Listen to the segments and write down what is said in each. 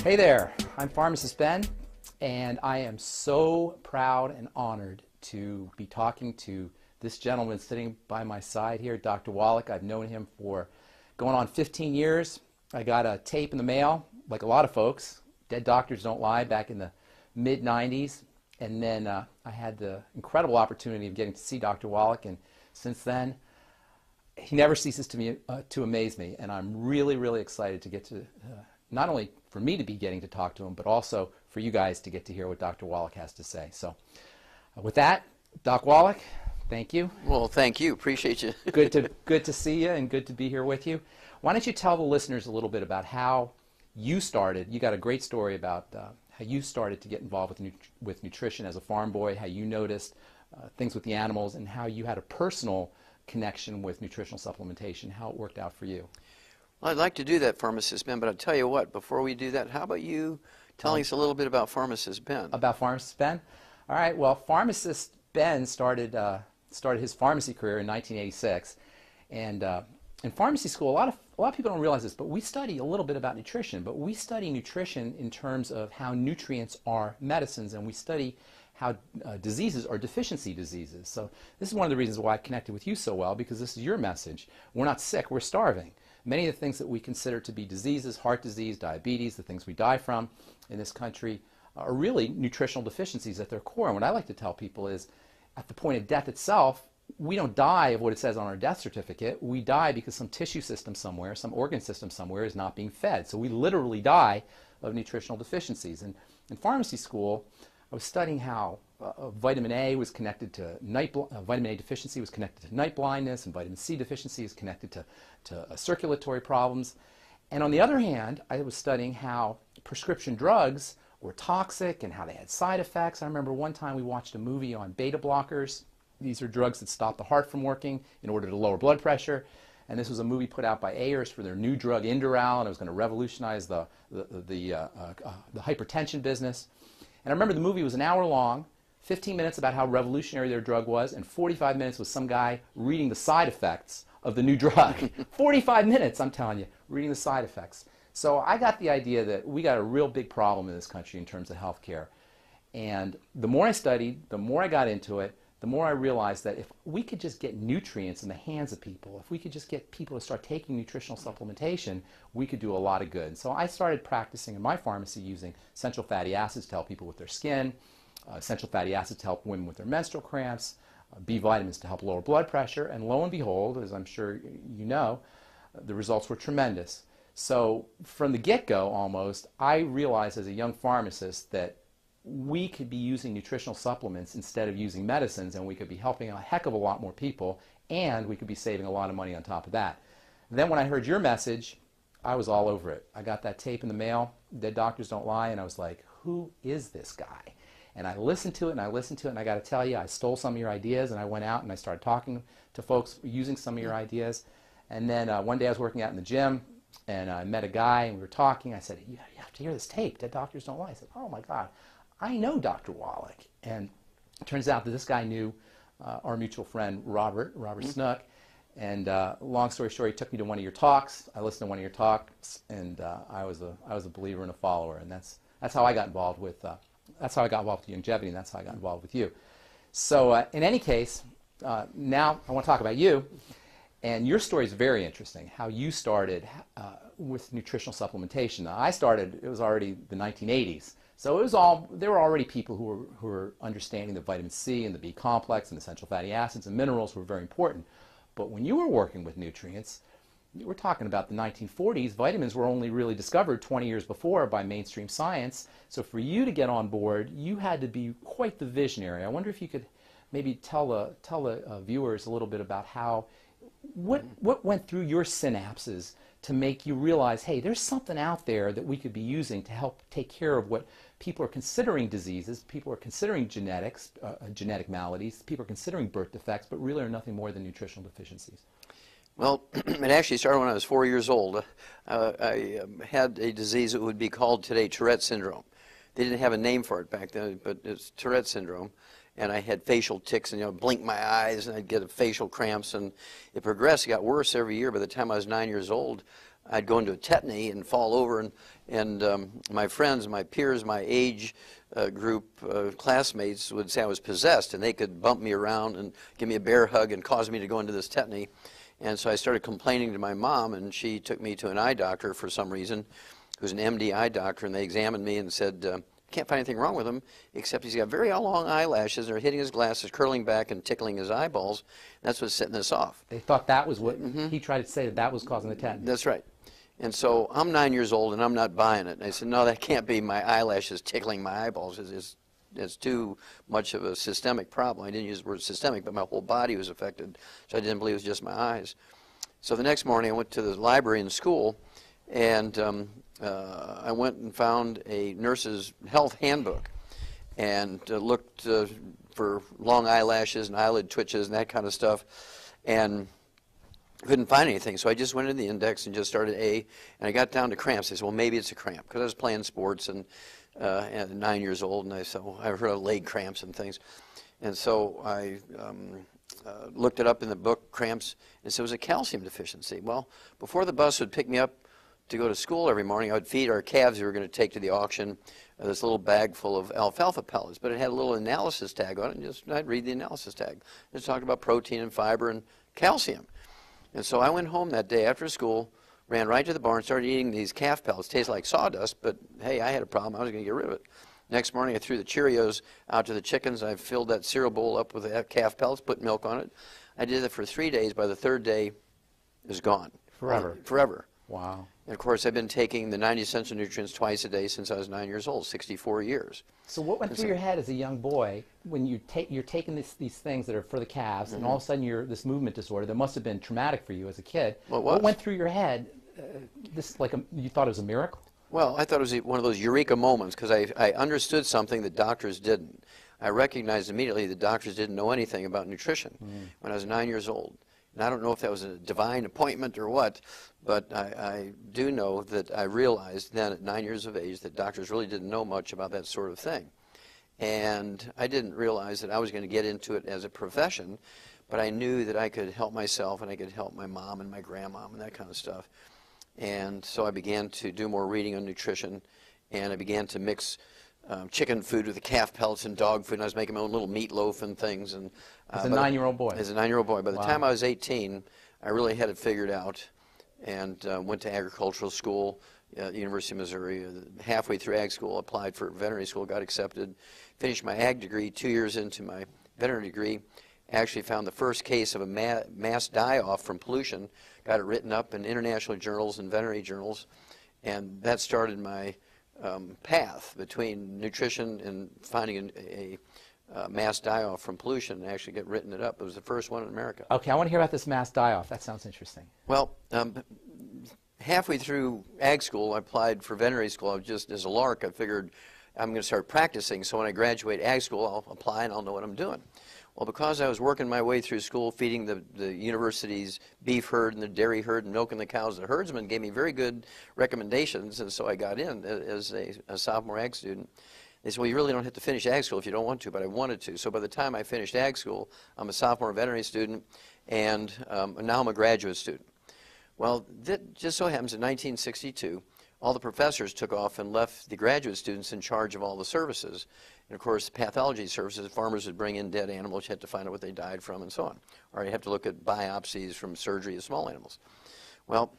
Hey there, I'm Pharmacist Ben, and I am so proud and honored to be talking to this gentleman sitting by my side here, Dr. Wallach. I've known him for going on 15 years. I got a tape in the mail, like a lot of folks, Dead Doctors Don't Lie, back in the mid-90s. And then I had the incredible opportunity of getting to see Dr. Wallach, and since then, he never ceases to amaze me. And I'm really, really excited to get to, not only for me to be getting to talk to him, but also for you guys to get to hear what Dr. Wallach has to say. So with that, Doc Wallach, thank you. Well, thank you. Appreciate you. Good to see you and good to be here with you. Why don't you tell the listeners a little bit about how you started? You got a great story about how you started to get involved with nutrition as a farm boy, how you noticed things with the animals, and how you had a personal connection with nutritional supplementation, how it worked out for you. Well, I'd like to do that, Pharmacist Ben, but I'll tell you what, before we do that, how about you telling us a little bit about Pharmacist Ben? About Pharmacist Ben? All right, well, Pharmacist Ben started his pharmacy career in 1986, and in pharmacy school, a lot of people don't realize this, but we study a little bit about nutrition, but we study nutrition in terms of how nutrients are medicines, and we study how diseases are deficiency diseases. So this is one of the reasons why I connected with you so well, because this is your message. We're not sick, we're starving. Many of the things that we consider to be diseases, heart disease, diabetes, the things we die from in this country, are really nutritional deficiencies at their core. And what I like to tell people is, at the point of death itself, we don't die of what it says on our death certificate. We die because some tissue system somewhere, some organ system somewhere is not being fed. So we literally die of nutritional deficiencies. And in pharmacy school, I was studying how vitamin A was connected to vitamin A deficiency was connected to night blindness, and vitamin C deficiency is connected to circulatory problems. And on the other hand, I was studying how prescription drugs were toxic and how they had side effects. I remember one time we watched a movie on beta blockers. These are drugs that stop the heart from working in order to lower blood pressure. And this was a movie put out by Ayers for their new drug Indoral, and it was going to revolutionize the hypertension business. And I remember the movie was an hour long, 15 minutes about how revolutionary their drug was, and 45 minutes was some guy reading the side effects of the new drug. 45 minutes, I'm telling you, reading the side effects. So I got the idea that we got a real big problem in this country in terms of healthcare. And the more I studied, the more I got into it, the more I realized that if we could just get nutrients in the hands of people, if we could just get people to start taking nutritional supplementation, we could do a lot of good. So I started practicing in my pharmacy using essential fatty acids to help people with their skin, essential fatty acids to help women with their menstrual cramps, B vitamins to help lower blood pressure, and lo and behold, as I'm sure you know, the results were tremendous. So from the get-go almost, I realized as a young pharmacist that we could be using nutritional supplements instead of using medicines, and we could be helping a heck of a lot more people, and we could be saving a lot of money on top of that. And then when I heard your message, I was all over it. I got that tape in the mail, Dead Doctors Don't Lie, and I was like, who is this guy? And I listened to it, and I listened to it, and I got to tell you, I stole some of your ideas, and I went out and I started talking to folks using some of your ideas. And then one day I was working out in the gym, and I met a guy, and we were talking. I said, you have to hear this tape, Dead Doctors Don't Lie. I said, oh my God, I know Dr. Wallach. And it turns out that this guy knew our mutual friend, Robert Snook. And long story short, he took me to one of your talks. I listened to one of your talks, and I was a believer and a follower. And that's how I got involved with Youngevity, and that's how I got involved with you. So in any case, now I want to talk about you. And your story is very interesting, how you started with nutritional supplementation. Now, I started, it was already the 1980s. So there were already people who were understanding that vitamin C and the B complex and essential fatty acids and minerals were very important. But when you were working with nutrients, we're talking about the 1940s, vitamins were only really discovered 20 years before by mainstream science. So for you to get on board, you had to be quite the visionary. I wonder if you could maybe tell the viewers a little bit about what went through your synapses to make you realize, hey, there's something out there that we could be using to help take care of what people are considering diseases, people are considering genetics, genetic maladies, people are considering birth defects, but really are nothing more than nutritional deficiencies. Well, it actually started when I was 4 years old. I had a disease that would be called today Tourette syndrome. They didn't have a name for it back then, but it's Tourette syndrome. And I had facial tics, and blink my eyes, and I'd get facial cramps, and it progressed. It got worse every year. By the time I was 9 years old, I'd go into a tetany and fall over, and my friends, my peers, my age group classmates would say I was possessed, and they could bump me around and give me a bear hug and cause me to go into this tetany. And so I started complaining to my mom, and she took me to an eye doctor for some reason, who's an MD eye doctor, and they examined me and said, can't find anything wrong with him, except he's got very long eyelashes, they're hitting his glasses, curling back and tickling his eyeballs. That's what's setting this off. They thought that was what he tried to say, that was causing the tetanus. That's right. And so I'm 9 years old, and I'm not buying it. And I said, no, that can't be my eyelashes tickling my eyeballs. It's too much of a systemic problem. I didn't use the word systemic, but my whole body was affected, so I didn't believe it was just my eyes. So the next morning, I went to the library in school, and I went and found a nurse's health handbook and looked for long eyelashes and eyelid twitches and that kind of stuff, and couldn't find anything. So I just went into the index and just started A, and I got down to cramps. I said, well, maybe it's a cramp, because I was playing sports and 9 years old, and I said, well, I've heard of leg cramps and things. And so I looked it up in the book, cramps, and so it was a calcium deficiency. Well, before the bus would pick me up to go to school every morning, I would feed our calves we were going to take to the auction this little bag full of alfalfa pellets, but it had a little analysis tag on it, and I'd read the analysis tag. It talked about protein and fiber and calcium. And so I went home that day after school, ran right to the barn, started eating these calf pellets. Tastes like sawdust, but hey, I had a problem. I was going to get rid of it. Next morning, I threw the Cheerios out to the chickens. I filled that cereal bowl up with the calf pellets, put milk on it. I did that for 3 days. By the third day, it was gone. Forever. Forever. Wow. And of course, I've been taking the 90 essential nutrients twice a day since I was 9 years old, 64 years. So what went through your head as a young boy when you're taking these things that are for the calves, and all of a sudden you're this movement disorder that must have been traumatic for you as a kid? Well, it was. What went through your head? You thought it was a miracle? Well, I thought it was one of those eureka moments, because I understood something that doctors didn't. I recognized immediately that doctors didn't know anything about nutrition when I was 9 years old. And I don't know if that was a divine appointment or what, but I do know that I realized then at 9 years of age that doctors really didn't know much about that sort of thing. And I didn't realize that I was going to get into it as a profession, but I knew that I could help myself and I could help my mom and my grandmom and that kind of stuff. And so I began to do more reading on nutrition, and I began to mix chicken food with the calf pellets and dog food, and I was making my own little meatloaf and things. And as a 9-year-old boy? As a 9-year-old boy. By the time I was 18, I really had it figured out, and went to agricultural school at the University of Missouri. Halfway through ag school, applied for veterinary school, got accepted, finished my ag degree. 2 years into my veterinary degree, actually found the first case of a mass die-off from pollution, got it written up in international journals and veterinary journals, and that started my path between nutrition and finding a mass die-off from pollution and actually get written it up. It was the first one in America. Okay, I want to hear about this mass die-off. That sounds interesting. Well, halfway through ag school, I applied for veterinary school. I was just, as a lark, I figured I'm going to start practicing, so when I graduate ag school, I'll apply and I'll know what I'm doing. Well, because I was working my way through school, feeding the university's beef herd and the dairy herd and milking the cows, the herdsman gave me very good recommendations, and so I got in as a sophomore ag student. They said, well, you really don't have to finish ag school if you don't want to, but I wanted to. So by the time I finished ag school, I'm a sophomore veterinary student, and now I'm a graduate student. Well, that just so happens in 1962, all the professors took off and left the graduate students in charge of all the services. And of course, pathology services, farmers would bring in dead animals, you had to find out what they died from and so on. Or you have to look at biopsies from surgery of small animals. Well,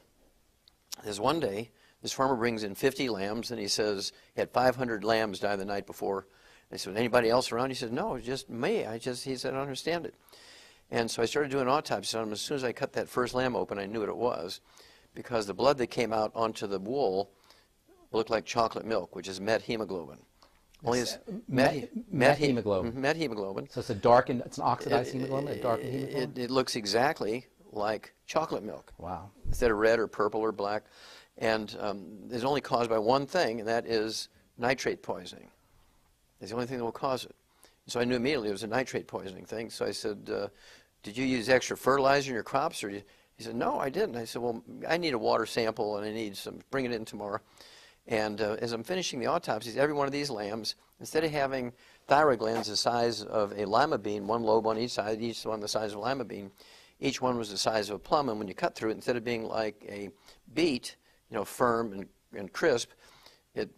there's one day, this farmer brings in 50 lambs, and he says he had 500 lambs die the night before. And I said, anybody else around? He said, no, just me. He said, I don't understand it. And so I started doing autopsies on him. As soon as I cut that first lamb open, I knew what it was, because the blood that came out onto the wool looked like chocolate milk, which is methemoglobin. Only it's methemoglobin. Methemoglobin. So it's it's an oxidized hemoglobin, a darkened hemoglobin? It looks exactly like chocolate milk. Wow. Instead of red or purple or black. And it's only caused by one thing, and that is nitrate poisoning. It's the only thing that will cause it. So I knew immediately it was a nitrate poisoning thing. So I said, did you use extra fertilizer in your crops? Or he said, no, I didn't. I said, well, I need a water sample, and I need some, bring it in tomorrow. And as I'm finishing the autopsies, every one of these lambs, instead of having thyroid glands the size of a lima bean, one lobe on each side, each one the size of a lima bean, each one was the size of a plum, and when you cut through it, instead of being like a beet, firm and crisp,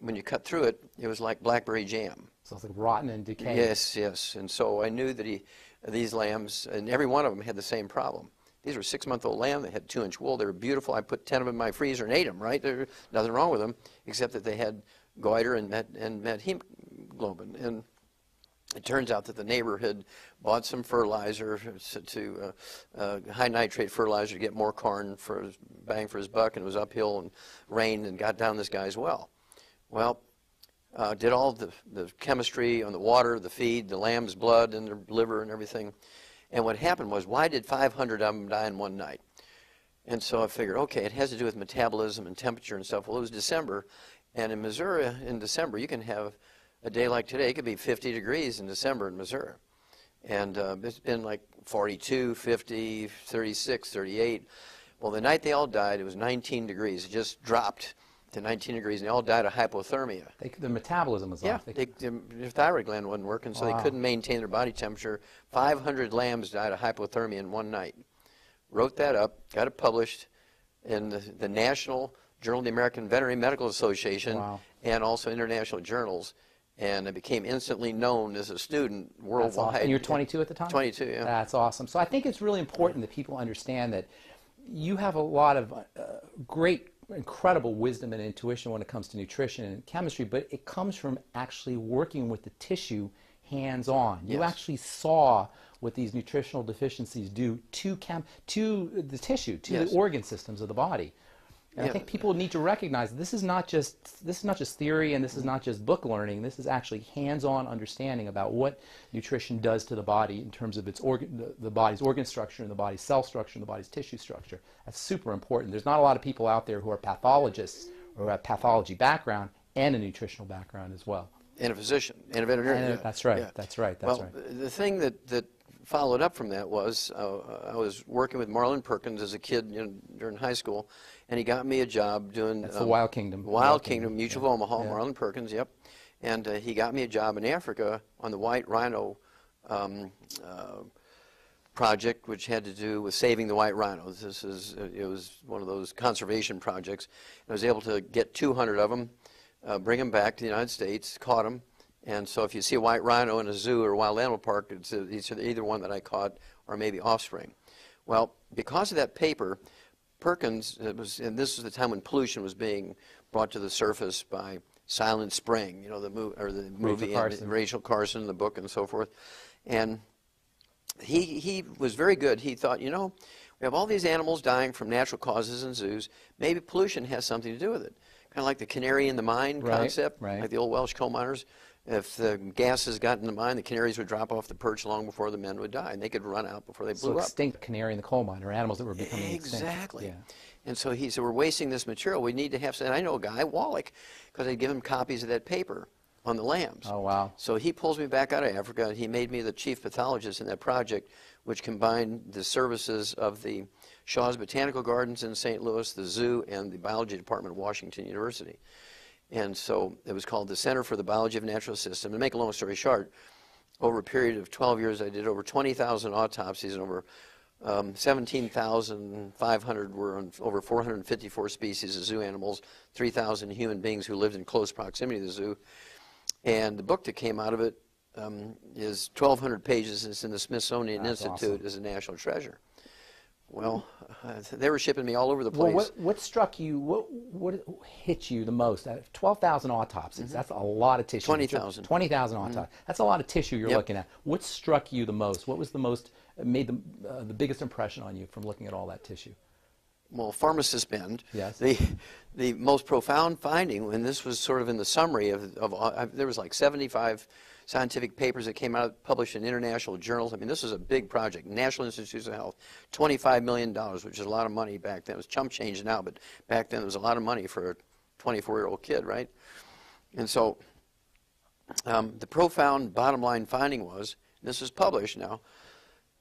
when you cut through it, it was like blackberry jam. So it's like rotten and decaying. Yes, yes. And so I knew that these lambs, and every one of them had the same problem. These were 6-month-old lamb. They had 2-inch wool. They were beautiful. I put 10 of them in my freezer and ate them, right? There's nothing wrong with them, except that they had goiter and met hemoglobin. And it turns out that the neighbor had bought some fertilizer, high nitrate fertilizer, to get more corn for his bang for his buck, and it was uphill and rained and got down this guy's well. Well, did all the chemistry on the water, the feed, the lamb's blood and the liver and everything. And what happened was, why did 500 of them die in one night? And so I figured, okay, it has to do with metabolism and temperature and stuff. Well, it was December, and in Missouri, in December, you can have a day like today. It could be 50 degrees in December in Missouri. And it's been like 42, 50, 36, 38. Well, the night they all died, it was 19 degrees. It just dropped to 19 degrees, and they all died of hypothermia. The metabolism was off. Their thyroid gland wasn't working, so they couldn't maintain their body temperature. 500 lambs died of hypothermia in one night. Wrote that up, got it published in the National Journal of the American Veterinary Medical Association, and also international journals. And I became instantly known as a student worldwide. Awesome. And you were 22 at the time? 22, yeah. That's awesome. So I think it's really important that people understand that you have a lot of great, incredible wisdom and intuition when it comes to nutrition and chemistry, but it comes from actually working with the tissue hands-on. You actually saw what these nutritional deficiencies do to the tissue, to the organ systems of the body. And I think people need to recognize this is not just theory, and this is not just book learning. This is actually hands-on understanding about what nutrition does to the body in terms of its the body's organ structure and the body's cell structure and the body's tissue structure. That's super important. There's not a lot of people out there who are pathologists or who have pathology background and a nutritional background as well. And a physician and a veterinarian. That's right. Yeah. That's right. That's right. The thing that followed up from that was I was working with Marlon Perkins as a kid during high school, and he got me a job doing the Wild Kingdom. Wild Kingdom, Mutual of Omaha, Marlon Perkins, yep. And he got me a job in Africa on the white rhino project, which had to do with saving the white rhinos. It was one of those conservation projects. I was able to get 200 of them, bring them back to the United States, caught them. And so if you see a white rhino in a zoo or a wild animal park, it's either one that I caught or maybe offspring. Well, because of that paper, Perkins, and this was the time when pollution was being brought to the surface by Silent Spring, the movie, Rachel Carson, the book, and so forth. And he was very good. He thought, we have all these animals dying from natural causes in zoos. Maybe pollution has something to do with it. Kind of like the canary in the mine concept, like the old Welsh coal miners. If the gases got in the mine, the canaries would drop off the perch long before the men would die, and they could run out before they blew up. So extinct canary in the coal mine, or animals that were becoming extinct. Exactly. Yeah. And so he said, we're wasting this material. We need to have some. And I know a guy, Wallach, because I'd give him copies of that paper on the lambs. Oh, wow. So he pulls me back out of Africa, and he made me the chief pathologist in that project, which combined the services of the Shaw's Botanical Gardens in St. Louis, the zoo, and the biology department of Washington University. And so it was called the Center for the Biology of Natural Systems. To make a long story short, over a period of 12 years, I did over 20,000 autopsies, and over 17,500 were on over 454 species of zoo animals, 3,000 human beings who lived in close proximity to the zoo. And the book that came out of it is 1,200 pages. It's in the Smithsonian Institute as a national treasure. Well, they were shipping me all over the place. Well, what struck you, what hit you the most? 12,000 autopsies, that's a lot of tissue. 20,000. 20,000 autopsies. That's a lot of tissue you're looking at. What struck you the most? What was made the biggest impression on you from looking at all that tissue? Well, pharmacists bend. Yes. The most profound finding, and this was sort of in the summary there was like 75 scientific papers that came out, published in international journals. I mean, this was a big project. National Institutes of Health, $25 million, which is a lot of money back then. It was chump change now, but back then it was a lot of money for a 24-year-old kid, right? And so the profound bottom line finding was, and this is published now,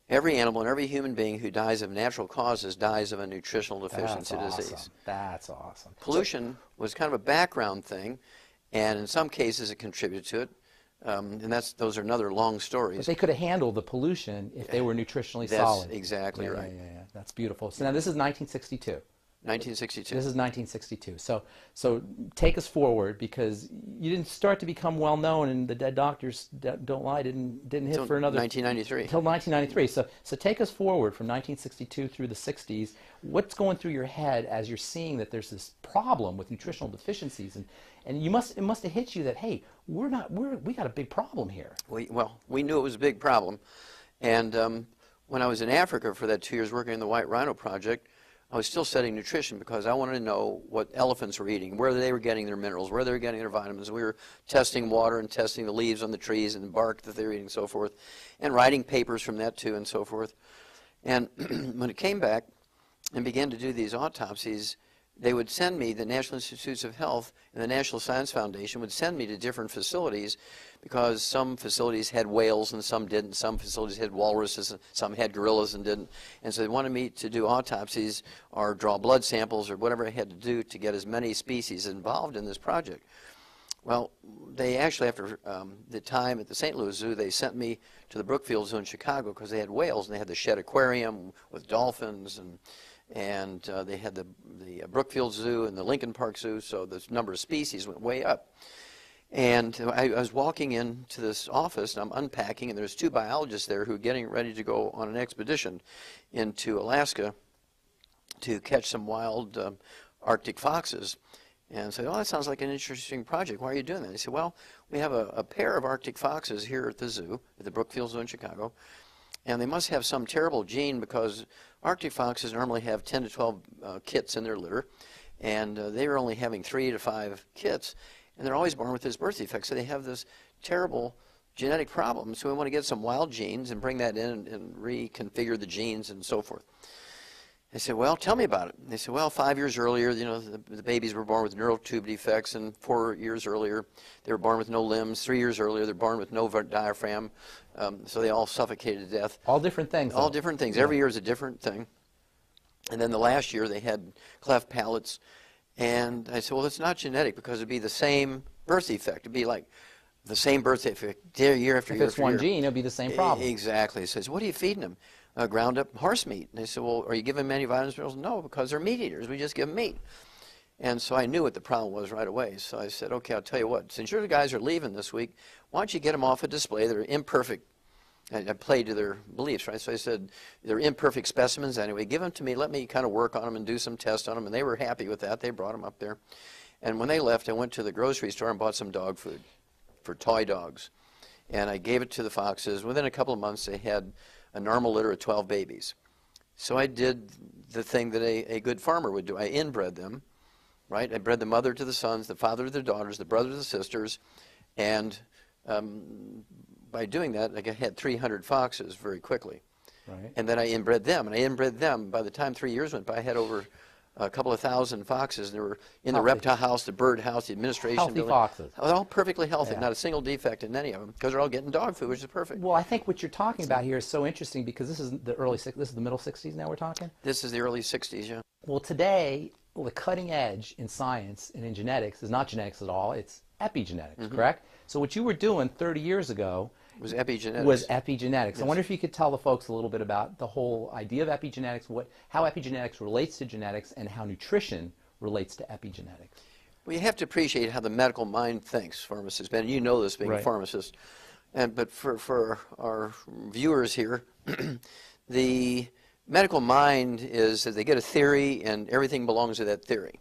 every animal and every human being who dies of natural causes dies of a nutritional deficiency disease. That's awesome. Pollution was kind of a background thing, and in some cases it contributed to it. And those are another long But stories. they could have handled the pollution if they were nutritionally solid. That's exactly Yeah, right. yeah, yeah, yeah. That's beautiful. So now this is 1962. 1962. This is 1962. So take us forward, because you didn't start to become well known, and the Dead Doctors Don't Lie didn't hit for another 1993. Until 1993. So take us forward from 1962 through the 60s. What's going through your head as you're seeing that there's this problem with nutritional deficiencies, and it must have hit you that, hey, we got a big problem here. We knew it was a big problem, and when I was in Africa for that 2 years working in the White Rhino Project, I was still studying nutrition because I wanted to know what elephants were eating, where they were getting their minerals, where they were getting their vitamins. We were testing water and testing the leaves on the trees and the bark that they were eating and so forth, and writing papers from that too and so forth. And when it came back and began to do these autopsies, they would send me, the National Institutes of Health and the National Science Foundation would send me to different facilities, because some facilities had whales and some didn't. Some facilities had walruses and some had gorillas and didn't. And so they wanted me to do autopsies or draw blood samples or whatever I had to do to get as many species involved in this project. Well, they actually, after the time at the St. Louis Zoo, they sent me to the Brookfield Zoo in Chicago because they had whales, and they had the Shedd Aquarium with dolphins, and they had the Brookfield Zoo and the Lincoln Park Zoo, so the number of species went way up. And I was walking into this office, and I'm unpacking, and there's two biologists there who are getting ready to go on an expedition into Alaska to catch some wild Arctic foxes. And I said, oh, that sounds like an interesting project. Why are you doing that? He said, well, we have a pair of Arctic foxes here at the zoo, at the Brookfield Zoo in Chicago, and they must have some terrible gene, because Arctic foxes normally have 10 to 12 kits in their litter, and they were only having 3 to 5 kits. And they're always born with this birth defect, so they have this terrible genetic problem. So we want to get some wild genes and bring that in and reconfigure the genes and so forth. I said, well, tell me about it. And they said, well, 5 years earlier, you know, the babies were born with neural tube defects, and 4 years earlier, they were born with no limbs. 3 years earlier, they're born with no diaphragm, so they all suffocated to death. All different things. All different things. Yeah. Every year is a different thing. And then the last year, they had cleft palates. And I said, well, it's not genetic, because it'd be the same birth defect. It'd be like the same birth defect year after year after year. If it's one gene, it'll be the same problem. Exactly. He says, what are you feeding them? Ground up horse meat. And they said, well, are you giving them any vitamins, minerals? No, because they're meat eaters. We just give them meat. And so I knew what the problem was right away. So I said, okay, I'll tell you what. Since your guys are leaving this week, why don't you get them off a display? They're imperfect. I played to their beliefs, right? So I said, they're imperfect specimens anyway. Give them to me. Let me kind of work on them and do some tests on them. And they were happy with that. They brought them up there. And when they left, I went to the grocery store and bought some dog food for toy dogs. And I gave it to the foxes. Within a couple of months, they had a normal litter of 12 babies. So I did the thing that a good farmer would do. I inbred them, right? I bred the mother to the sons, the father to the daughters, the brother to the sisters, and by doing that, I had 300 foxes very quickly. Right. And then I inbred them, and I inbred them. By the time 3 years went by, I had over a couple of thousand foxes, and they were in the reptile house, the bird house, the administration healthy building. Foxes. They're all perfectly healthy, Yeah. Not a single defect in any of them, because they're all getting dog food, which is perfect. Well, I think what you're talking about here is so interesting, because this is the middle 60s now we're talking? This is the early 60s, yeah. Well, today, the cutting edge in science and in genetics is not genetics at all, it's epigenetics, correct? So what you were doing 30 years ago was epigenetics. Yes. I wonder if you could tell the folks a little bit about the whole idea of epigenetics, how epigenetics relates to genetics, and how nutrition relates to epigenetics. Well, you have to appreciate how the medical mind thinks, pharmacist Ben. You know this, being a pharmacist. But for our viewers here, the medical mind is that they get a theory, and everything belongs to that theory.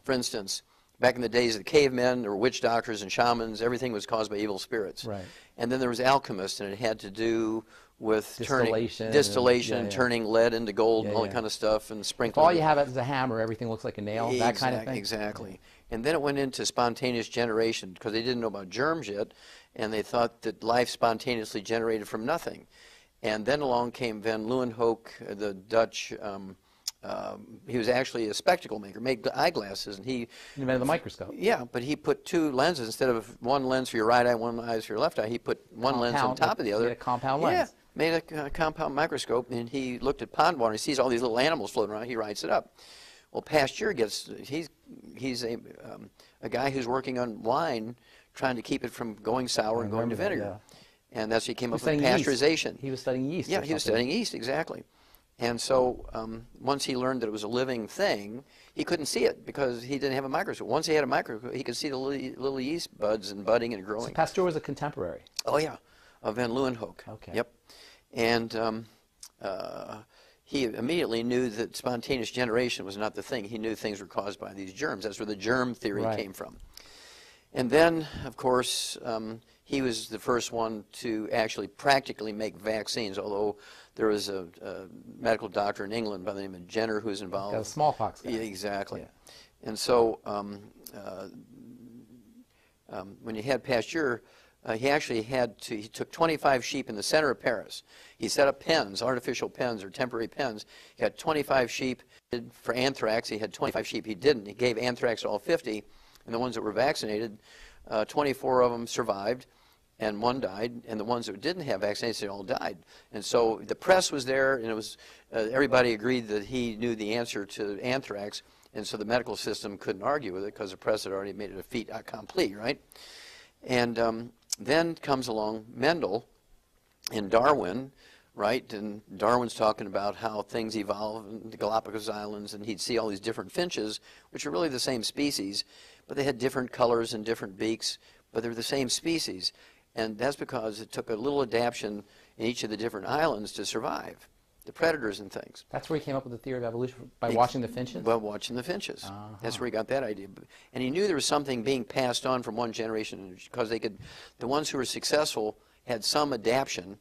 For instance, back in the days of the cavemen, there were witch doctors and shamans. Everything was caused by evil spirits. Right. And then there was alchemists, and it had to do with distillation, turning lead into gold, and all that kind of stuff, and sprinkling. If all you have is a hammer, everything looks like a nail, that kind of thing? Exactly. And then it went into spontaneous generation, because they didn't know about germs yet, and they thought that life spontaneously generated from nothing. And then along came Van Leeuwenhoek, the Dutch. He was actually a spectacle maker, made eyeglasses, and he invented the microscope. Yeah, but he put two lenses instead of one lens for your right eye, one lens for your left eye. He put one lens on top of the other. Made a compound lens. Yeah, made a compound microscope, and he looked at pond water. He sees all these little animals floating around. He writes it up. Well, Pasteur he's a guy who's working on wine, trying to keep it from going sour and going to remember that, vinegar. yeah. And that's how he came up with studying yeast. pasteurization. He was studying yeast. Yeah, or he was something. studying yeast, exactly. And so once he learned that it was a living thing, he couldn't see it because he didn't have a microscope. Once he had a microscope, he could see the little yeast buds and budding and growing. So Pasteur was a contemporary. Oh, yeah, of Van Leeuwenhoek. Okay. Yep. And he immediately knew that spontaneous generation was not the thing. He knew things were caused by these germs. That's where the germ theory came from. And then, of course, he was the first one to actually practically make vaccines, although there was a medical doctor in England by the name of Jenner who was involved. Got a smallpox guy. Yeah, exactly. Yeah. And so when you had Pasteur, he actually he took 25 sheep in the center of Paris. He set up pens, artificial pens or temporary pens. He had 25 sheep. For anthrax, he had 25 sheep. He didn't. He gave anthrax to all 50, and the ones that were vaccinated, 24 of them survived, and 1 died, and the ones that didn't have vaccination all died. And so the press was there, and it was everybody agreed that he knew the answer to anthrax, and so the medical system couldn't argue with it because the press had already made it a fait accompli, right? And then comes along Mendel and Darwin, right? And Darwin's talking about how things evolve in the Galapagos Islands, and he'd see all these different finches, which are really the same species, but they had different colors and different beaks, but they're the same species. And that's because it took a little adaptation in each of the different islands to survive, the predators and things. That's where he came up with the theory of evolution, by watching the finches? Well, watching the finches. That's where he got that idea. And he knew there was something being passed on from one generation because the ones who were successful had some adaptation,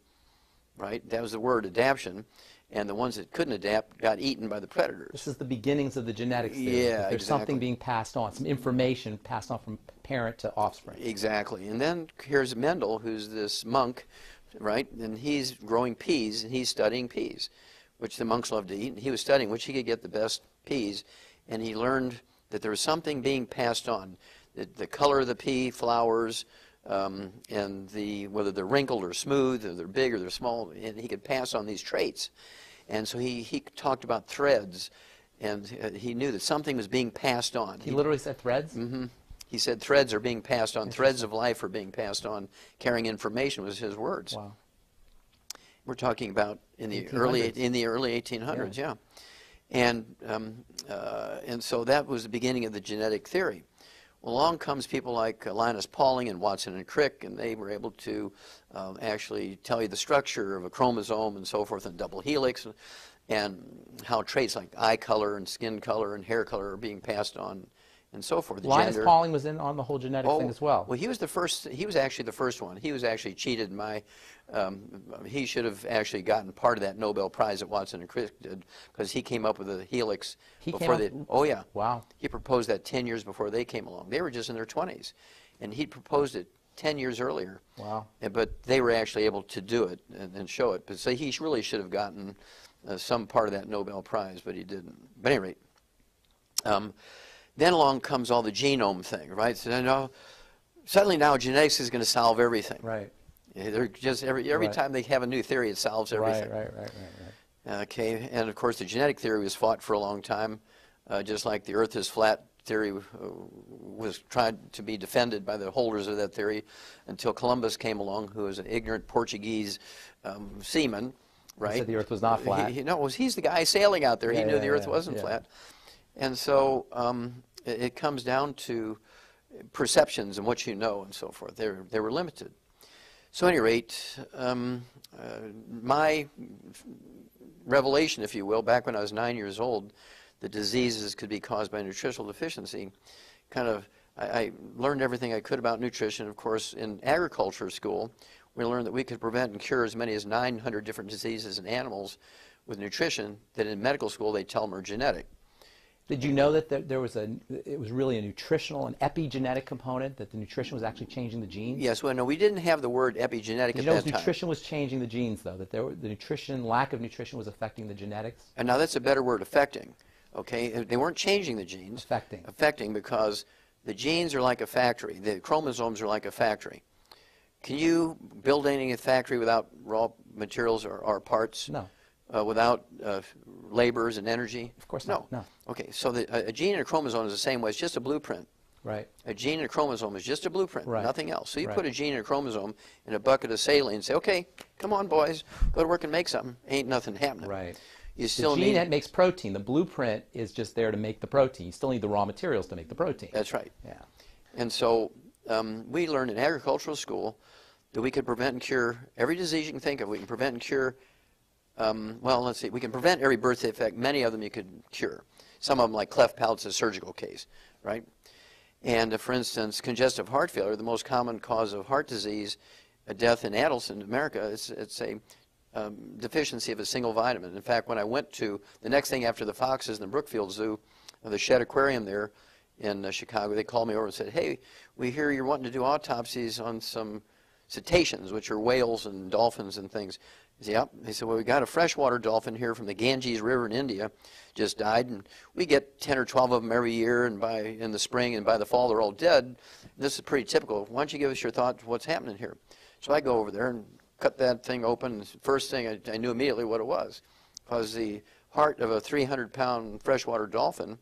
right? That was the word, adaptation. And the ones that couldn't adapt got eaten by the predators. This is the beginnings of the genetics theory. Yeah, There's something being passed on, some information passed on from parent to offspring. Exactly. And then here's Mendel, who's this monk, right? And he's growing peas, and he's studying peas, which the monks love to eat. And he was studying which he could get the best peas, and he learned that there was something being passed on. The color of the pea flowers, and whether they're wrinkled or smooth, or they're big or they're small, and he could pass on these traits. And so he talked about threads, and he knew that something was being passed on. He literally said threads? Mm-hmm. He said threads are being passed on, threads of life are being passed on, carrying information was his words. Wow. We're talking about in the early 1800s, yeah. And so that was the beginning of the genetic theory. Well, along comes people like Linus Pauling and Watson and Crick, and they were able to actually tell you the structure of a chromosome and so forth, and double helix, and how traits like eye color and skin color and hair color are being passed on, and so forth. Linus Pauling was in on the whole genetic thing as well. Well, he was the first. He was actually the first one. He was actually cheated. He should have actually gotten part of that Nobel Prize that Watson and Crick did, because he came up with a helix before they. Oh yeah. Wow. He proposed that 10 years before they came along. They were just in their 20s, and he proposed it 10 years earlier. Wow. But they were actually able to do it and show it. But so he really should have gotten some part of that Nobel Prize, but he didn't. But at any rate. Then along comes all the genome thing, right? So suddenly now genetics is going to solve everything. Right. They're just every time they have a new theory, it solves everything. Right. Okay, and of course the genetic theory was fought for a long time, just like the Earth is flat theory was tried to be defended by the holders of that theory, until Columbus came along, who was an ignorant Portuguese seaman, right? He said the Earth was not flat. He's the guy sailing out there. He knew the Earth wasn't yeah. flat. And so it comes down to perceptions and what you know and so forth. They were limited. So at any rate, my revelation, if you will, back when I was 9 years old, that diseases could be caused by nutritional deficiency, I learned everything I could about nutrition. Of course, in agriculture school, we learned that we could prevent and cure as many as 900 different diseases in animals with nutrition, that in medical school they tell them are genetic. Did you know that it was really a nutritional and epigenetic component, that the nutrition was actually changing the genes? Yes, well, no, we didn't have the word epigenetic Did at you know that time. nutrition was changing the genes, though, that the lack of nutrition was affecting the genetics? And now that's a better word, affecting. Okay, they weren't changing the genes. Affecting. Affecting, because the genes are like a factory. The chromosomes are like a factory. Can you build any factory without raw materials or parts? No. Without laborers and energy? Of course not. No. Okay, so a gene and a chromosome is the same way. It's just a blueprint. Right. A gene and a chromosome is just a blueprint, Right. nothing else. So you Right. put a gene and a chromosome in a bucket of saline and say, okay, come on, boys, go to work and make something. Ain't nothing happening. Right. You The still gene need... that makes protein, the blueprint is just there to make the protein. You still need the raw materials to make the protein. That's right. Yeah. And so we learned in agricultural school that we could prevent and cure every disease you can think of. We can prevent and cure, well, let's see, we can prevent every birth defect. Many of them you could cure. Some of them, like cleft palate, is a surgical case, right? And for instance, congestive heart failure, the most common cause of heart disease, death in adults in America, it's a deficiency of a single vitamin. In fact, when I went to the next thing after the Foxes and the Brookfield Zoo, the Shedd Aquarium there in Chicago, they called me over and said, hey, we hear you're wanting to do autopsies on some cetaceans, which are whales and dolphins and things. I said, yep. They said, well, we got a freshwater dolphin here from the Ganges River in India, just died, and we get 10 or 12 of them every year, and in the spring and by the fall they're all dead. This is pretty typical. Why don't you give us your thoughts what's happening here? So I go over there and cut that thing open. First thing, I knew immediately what it was the heart of a 300-pound freshwater dolphin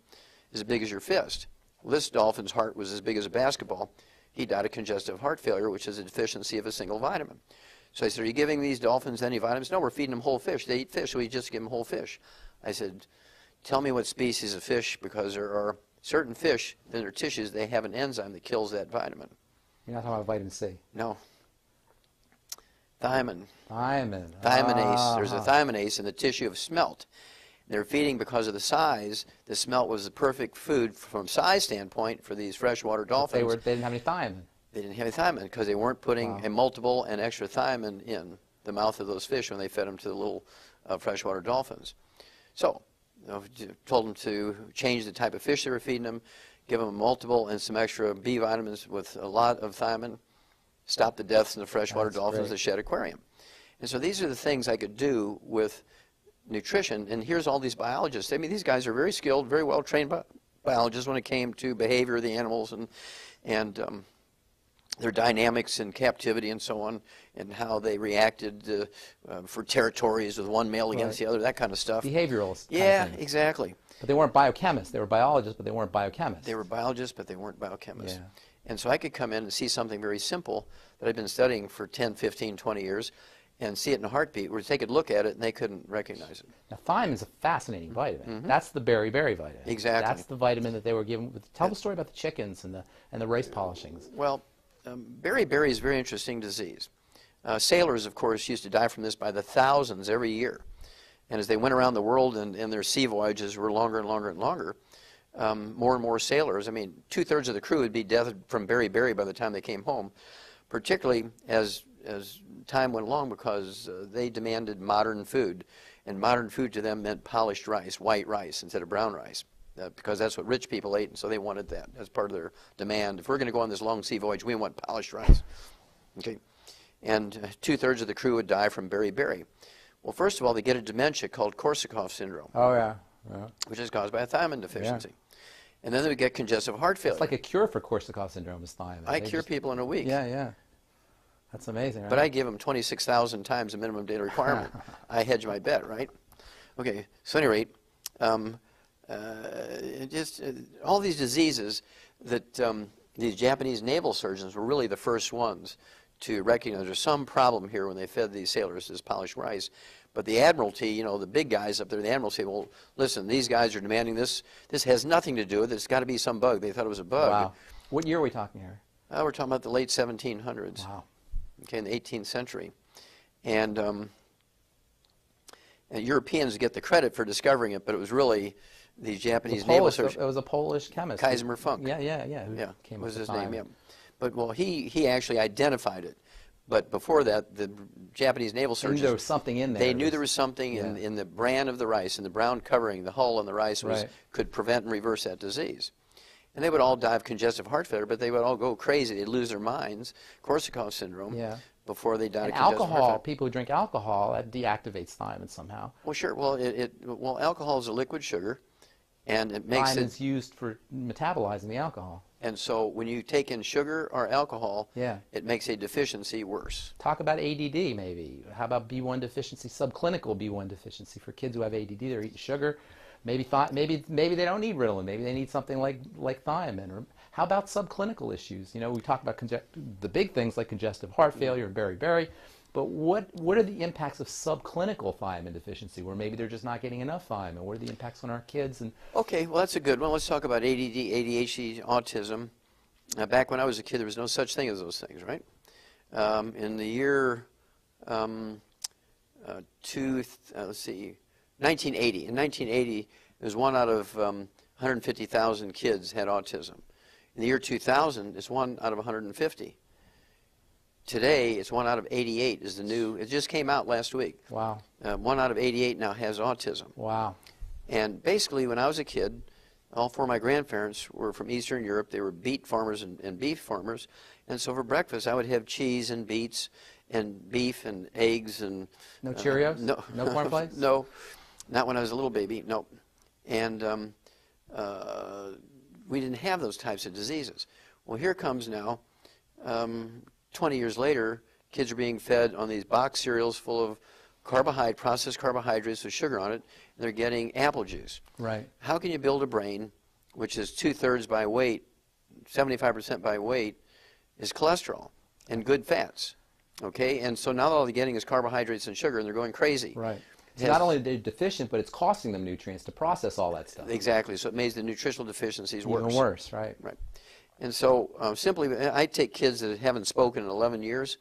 is as big as your fist. Well, this dolphin's heart was as big as a basketball. He died of congestive heart failure, which is a deficiency of a single vitamin. So I said, are you giving these dolphins any vitamins? No, we're feeding them whole fish. They eat fish, so we just give them whole fish. I said, tell me what species of fish, because there are certain fish in their tissues, they have an enzyme that kills that vitamin. You're not talking about vitamin C. No. Thiamine. Thiamine. Thiaminase. There's a thiaminase in the tissue of smelt. They're feeding because of the size. The smelt was the perfect food from size standpoint for these freshwater dolphins. They didn't have any thiamine. They didn't have any thiamine because they weren't putting a multiple and extra thiamine in the mouth of those fish when they fed them to the little freshwater dolphins. So, told them to change the type of fish they were feeding them, give them a multiple and some extra B vitamins with a lot of thiamine, stop the deaths in the freshwater dolphins, the Shedd Aquarium. And so these are the things I could do with nutrition. And here's all these biologists. I mean, these guys are very skilled, very well trained biologists when it came to behavior of the animals and their dynamics in captivity and so on, and how they reacted for territories with one male against the other, that kind of stuff. Behavioral. Yeah, exactly. But they weren't biochemists. They were biologists, but they weren't biochemists. They were biologists, but they weren't biochemists. Yeah. And so I could come in and see something very simple that I've been studying for 10, 15, 20 years and see it in a heartbeat, where they could look at it and they couldn't recognize it. Now, thiamine is a fascinating vitamin. That's the berry vitamin. Exactly. That's the vitamin that they were given. Tell the story about the chickens and the rice polishings. Well, beriberi is a very interesting disease. Sailors, of course, used to die from this by the thousands every year. And as they went around the world and their sea voyages were longer and longer and longer, more and more sailors, I mean, 2/3 of the crew would be dead from beriberi by the time they came home, particularly as time went along, because they demanded modern food. And modern food to them meant polished rice, white rice instead of brown rice, because that's what rich people ate, and so they wanted that as part of their demand. If we're going to go on this long sea voyage, we want polished rice. Okay. And 2/3 of the crew would die from beriberi. Well, first of all, they get a dementia called Korsakoff syndrome. Oh, yeah. Which is caused by a thiamine deficiency. Yeah. And then they would get congestive heart failure. It's like a cure for Korsakoff syndrome is thiamine. I cure people in a week. Yeah, yeah. That's amazing, right? But I give them 26,000 times the minimum daily requirement. I hedge my bet, right? Okay, so at any rate, all these diseases that these Japanese naval surgeons were really the first ones to recognize there's some problem here when they fed these sailors this polished rice. But the Admiralty, you know, the big guys up there, the Admiralty, well, listen, these guys are demanding this. This has nothing to do with it. It's got to be some bug. They thought it was a bug. Wow. What year are we talking here? We're talking about the late 1700s. Wow. Okay, in the 18th century. And Europeans get the credit for discovering it, but it was really these Japanese naval surgeons. It was a Polish chemist. Kaiser Funk. Yeah. Came was his name, yeah. But, well, he actually identified it. But before that, the Japanese naval surgeons... They knew there was something in there. They knew there was something in the bran of the rice, in the brown covering, the hull on the rice could prevent and reverse that disease. And they would all die of congestive heart failure, but they would all go crazy. They'd lose their minds, Korsakoff syndrome, before they died of congestive heart failure. People who drink alcohol, that deactivates thiamine somehow. Well, sure. Well, alcohol is a liquid sugar, and it makes it... Thiamine's used for metabolizing the alcohol. And so when you take in sugar or alcohol, it makes a deficiency worse. Talk about ADD maybe. How about B1 deficiency, subclinical B1 deficiency for kids who have ADD? They're eating sugar. Maybe they don't need Ritalin. Maybe they need something like thiamine. How about subclinical issues? You know, we talk about the big things like congestive heart failure and beriberi, but what are the impacts of subclinical thiamine deficiency, where maybe they're just not getting enough thiamine? What are the impacts on our kids? And okay, well, that's a good one. Let's talk about ADD, ADHD, autism. Back when I was a kid, there was no such thing as those things, right? In the year let's see, 1980. In 1980, it was 1 out of 150,000 kids had autism. In the year 2000, it's 1 out of 150. Today, it's 1 out of 88 is the new, it just came out last week. wow, 1 out of 88 now has autism. wow, And basically, when I was a kid, all 4 of my grandparents were from Eastern Europe. They were beet farmers and beef farmers. And so for breakfast, I would have cheese and beets and beef and eggs and... no Cheerios? No. No cornflakes? No, not when I was a little baby, no. And we didn't have those types of diseases. Well, here comes now, 20 years later, kids are being fed on these box cereals full of processed carbohydrates with sugar on it, and they're getting apple juice. Right. How can you build a brain, which is 2/3 by weight, 75% by weight, is cholesterol and good fats? Okay, and so now all they're getting is carbohydrates and sugar, and they're going crazy. Right. So not only are they deficient, but it's costing them nutrients to process all that stuff. Exactly. So it makes the nutritional deficiencies worse. Even worse, right? Right. And so simply, I take kids that haven't spoken in 11 years.